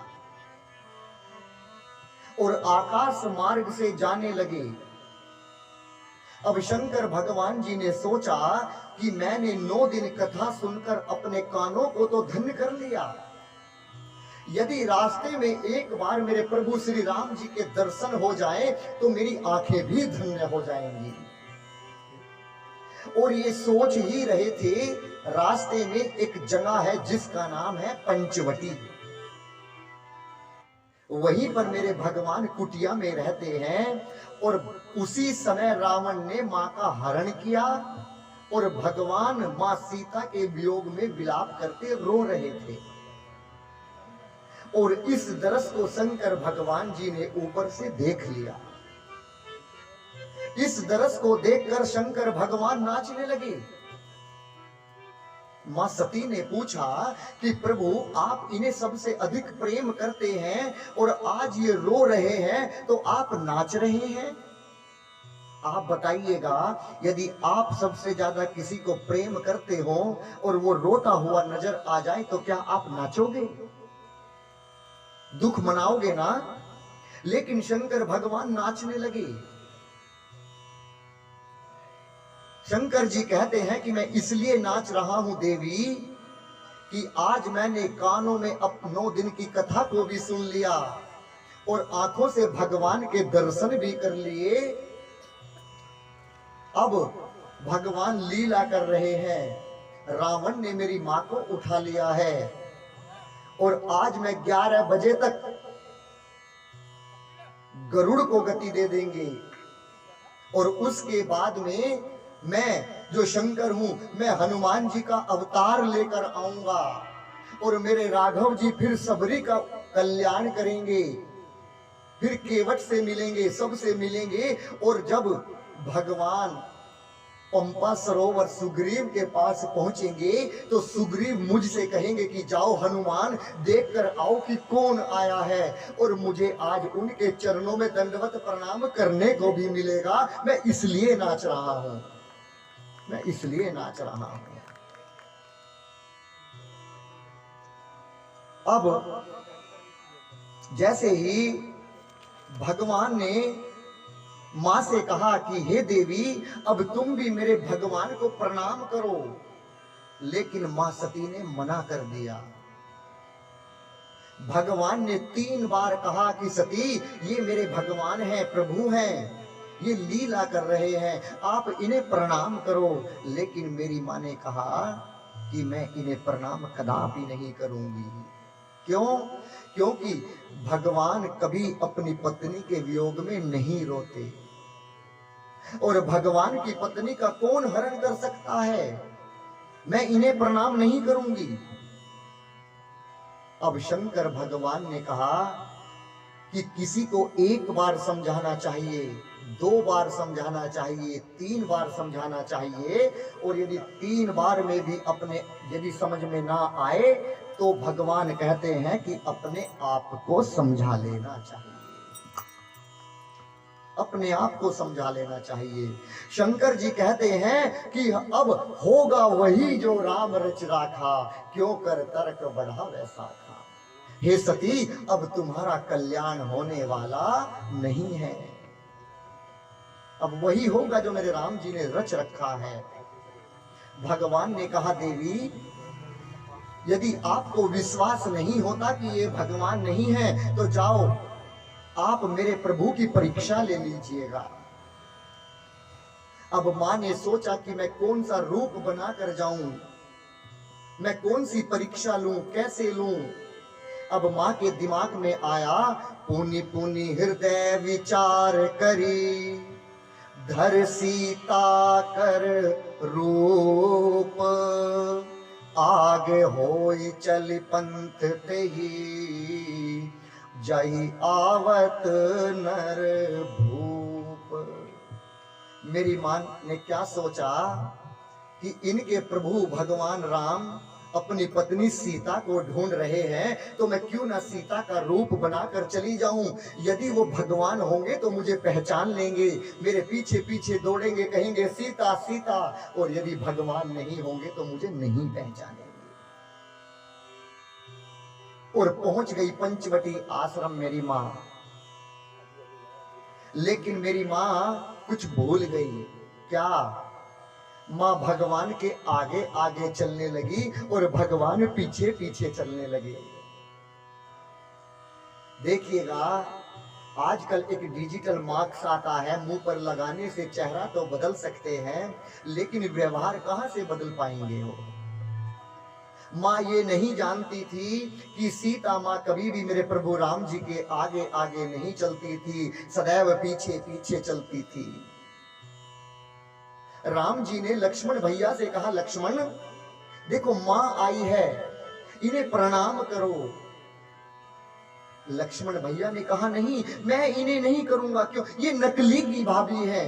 और आकाश मार्ग से जाने लगे। अब शंकर भगवान जी ने सोचा कि मैंने 9 दिन कथा सुनकर अपने कानों को तो धन्य कर लिया, यदि रास्ते में एक बार मेरे प्रभु श्री राम जी के दर्शन हो जाए तो मेरी आंखें भी धन्य हो जाएंगी। और ये सोच ही रहे थे, रास्ते में एक जगह है जिसका नाम है पंचवटी। वहीं पर मेरे भगवान कुटिया में रहते हैं और उसी समय रावण ने मां का हरण किया और भगवान मां सीता के वियोग में विलाप करते रो रहे थे। और इस दृश्य को शंकर भगवान जी ने ऊपर से देख लिया। इस दृश्य को देखकर शंकर भगवान नाचने लगे। मां सती ने पूछा कि प्रभु आप इन्हें सबसे अधिक प्रेम करते हैं और आज ये रो रहे हैं तो आप नाच रहे हैं, आप बताइएगा यदि आप सबसे ज्यादा किसी को प्रेम करते हो और वो रोता हुआ नजर आ जाए तो क्या आप नाचोगे, दुख मनाओगे ना? लेकिन शंकर भगवान नाचने लगे। शंकर जी कहते हैं कि मैं इसलिए नाच रहा हूं देवी कि आज मैंने कानों में अब 9 दिन की कथा को भी सुन लिया और आंखों से भगवान के दर्शन भी कर लिए। अब भगवान लीला कर रहे हैं। रावण ने मेरी मां को उठा लिया है और आज मैं 11 बजे तक गरुड़ को गति दे देंगे और उसके बाद में मैं जो शंकर हूं, मैं हनुमान जी का अवतार लेकर आऊंगा और मेरे राघव जी फिर सबरी का कल्याण करेंगे, फिर केवट से मिलेंगे, सबसे मिलेंगे। और जब भगवान पंपा सरोवर सुग्रीव के पास पहुंचेंगे तो सुग्रीव मुझसे कहेंगे कि जाओ हनुमान देख कर आओ कि कौन आया है, और मुझे आज उनके चरणों में दंडवत प्रणाम करने को भी मिलेगा। मैं इसलिए नाच रहा हूं, मैं इसलिए नाच रहा हूं। अब जैसे ही भगवान ने मां से कहा कि हे देवी अब तुम भी मेरे भगवान को प्रणाम करो, लेकिन मां सती ने मना कर दिया। भगवान ने 3 बार कहा कि सती ये मेरे भगवान हैं, प्रभु हैं, ये लीला कर रहे हैं, आप इन्हें प्रणाम करो। लेकिन मेरी मां ने कहा कि मैं इन्हें प्रणाम कदापि नहीं करूंगी। क्यों? क्योंकि भगवान कभी अपनी पत्नी के वियोग में नहीं रोते और भगवान की पत्नी का कौन हरण कर सकता है, मैं इन्हें प्रणाम नहीं करूंगी। अब शंकर भगवान ने कहा कि किसी को 1 बार समझाना चाहिए, 2 बार समझाना चाहिए, 3 बार समझाना चाहिए, और यदि 3 बार में भी अपने यदि समझ में ना आए तो भगवान कहते हैं कि अपने आप को समझा लेना चाहिए, अपने आप को समझा लेना चाहिए। शंकर जी कहते हैं कि अब होगा वही जो राम रच राखा, क्यों कर तर्क बढ़ा वैसा खा। हे सती अब तुम्हारा कल्याण होने वाला नहीं है, अब वही होगा जो मेरे राम जी ने रच रखा है। भगवान ने कहा देवी यदि आपको विश्वास नहीं होता कि ये भगवान नहीं है तो जाओ आप मेरे प्रभु की परीक्षा ले लीजिएगा। अब मां ने सोचा कि मैं कौन सा रूप बनाकर जाऊं, मैं कौन सी परीक्षा लूं, कैसे लूं। अब मां के दिमाग में आया पुनि पुनि हृदय विचार करी, धर सीता कर रूप, आगे होई चल पंथ तेही, जही आवत नर भूप। मेरी मां ने क्या सोचा कि इनके प्रभु भगवान राम अपनी पत्नी सीता को ढूंढ रहे हैं, तो मैं क्यों ना सीता का रूप बनाकर चली जाऊं। यदि वो भगवान होंगे तो मुझे पहचान लेंगे, मेरे पीछे पीछे दौड़ेंगे, कहेंगे सीता सीता। और यदि भगवान नहीं होंगे तो मुझे नहीं पहचानेंगे। और पहुंच गई पंचवटी आश्रम मेरी मां। लेकिन मेरी मां कुछ भूल गई। क्या? मां भगवान के आगे आगे चलने लगी और भगवान पीछे पीछे चलने लगे। देखिएगा, आजकल एक डिजिटल मार्क्स आता है, मुंह पर लगाने से चेहरा तो बदल सकते हैं, लेकिन व्यवहार कहां से बदल पाएंगे हो। मां ये नहीं जानती थी कि सीता मां कभी भी मेरे प्रभु राम जी के आगे आगे नहीं चलती थी, सदैव पीछे पीछे चलती थी। राम जी ने लक्ष्मण भैया से कहा, लक्ष्मण देखो मां आई है, इन्हें प्रणाम करो। लक्ष्मण भैया ने कहा, नहीं मैं इन्हें नहीं करूंगा। क्यों? ये नकली की भाभी है,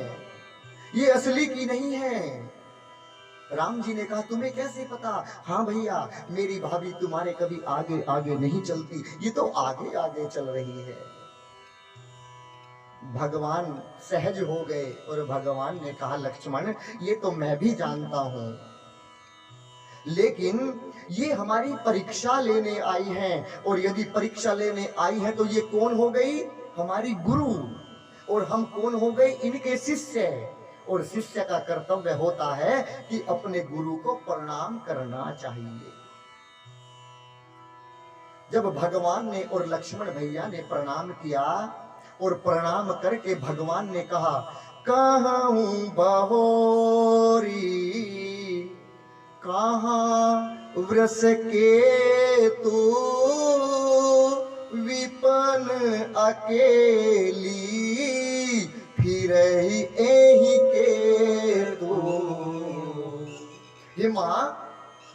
ये असली की नहीं है। राम जी ने कहा, तुम्हें कैसे पता? हाँ भैया, मेरी भाभी तुम्हारे कभी आगे आगे नहीं चलती, ये तो आगे आगे चल रही है। भगवान सहज हो गए और भगवान ने कहा, लक्ष्मण ये तो मैं भी जानता हूं, लेकिन ये हमारी परीक्षा लेने आई हैं, और यदि परीक्षा लेने आई है तो ये कौन हो गई? हमारी गुरु। और हम कौन हो गए? इनके शिष्य। और शिष्य का कर्तव्य होता है कि अपने गुरु को प्रणाम करना चाहिए। जब भगवान ने और लक्ष्मण भैया ने प्रणाम किया, और प्रणाम करके भगवान ने कहा, कहूं बहोरी कहाँ वृष के तू विपन अकेली, फिर ही एही के तू। हे माँ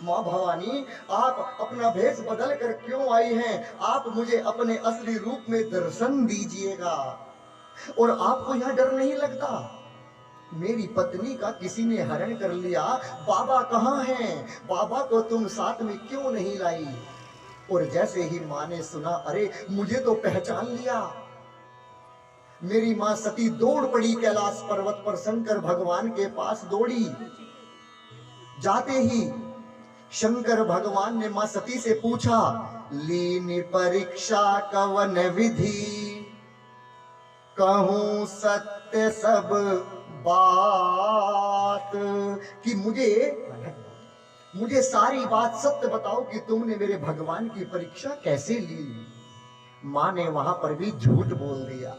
भवानी, आप अपना भेष बदल कर क्यों आई हैं? आप मुझे अपने असली रूप में दर्शन दीजिएगा। और आपको यहाँ डर नहीं लगता? मेरी पत्नी का किसी ने हरण कर लिया, बाबा कहाँ हैं? बाबा को तुम साथ में क्यों नहीं लाई? और जैसे ही माँ ने सुना, अरे मुझे तो पहचान लिया। मेरी माँ सती दौड़ पड़ी कैलाश पर्वत पर, शंकर भगवान के पास दौड़ी। जाते ही शंकर भगवान ने मां सती से पूछा, लीनी परीक्षा कवन विधि, कहूं सत्य सब बात। कि मुझे सारी बात सत्य बताओ कि तुमने मेरे भगवान की परीक्षा कैसे ली। मां ने वहां पर भी झूठ बोल दिया।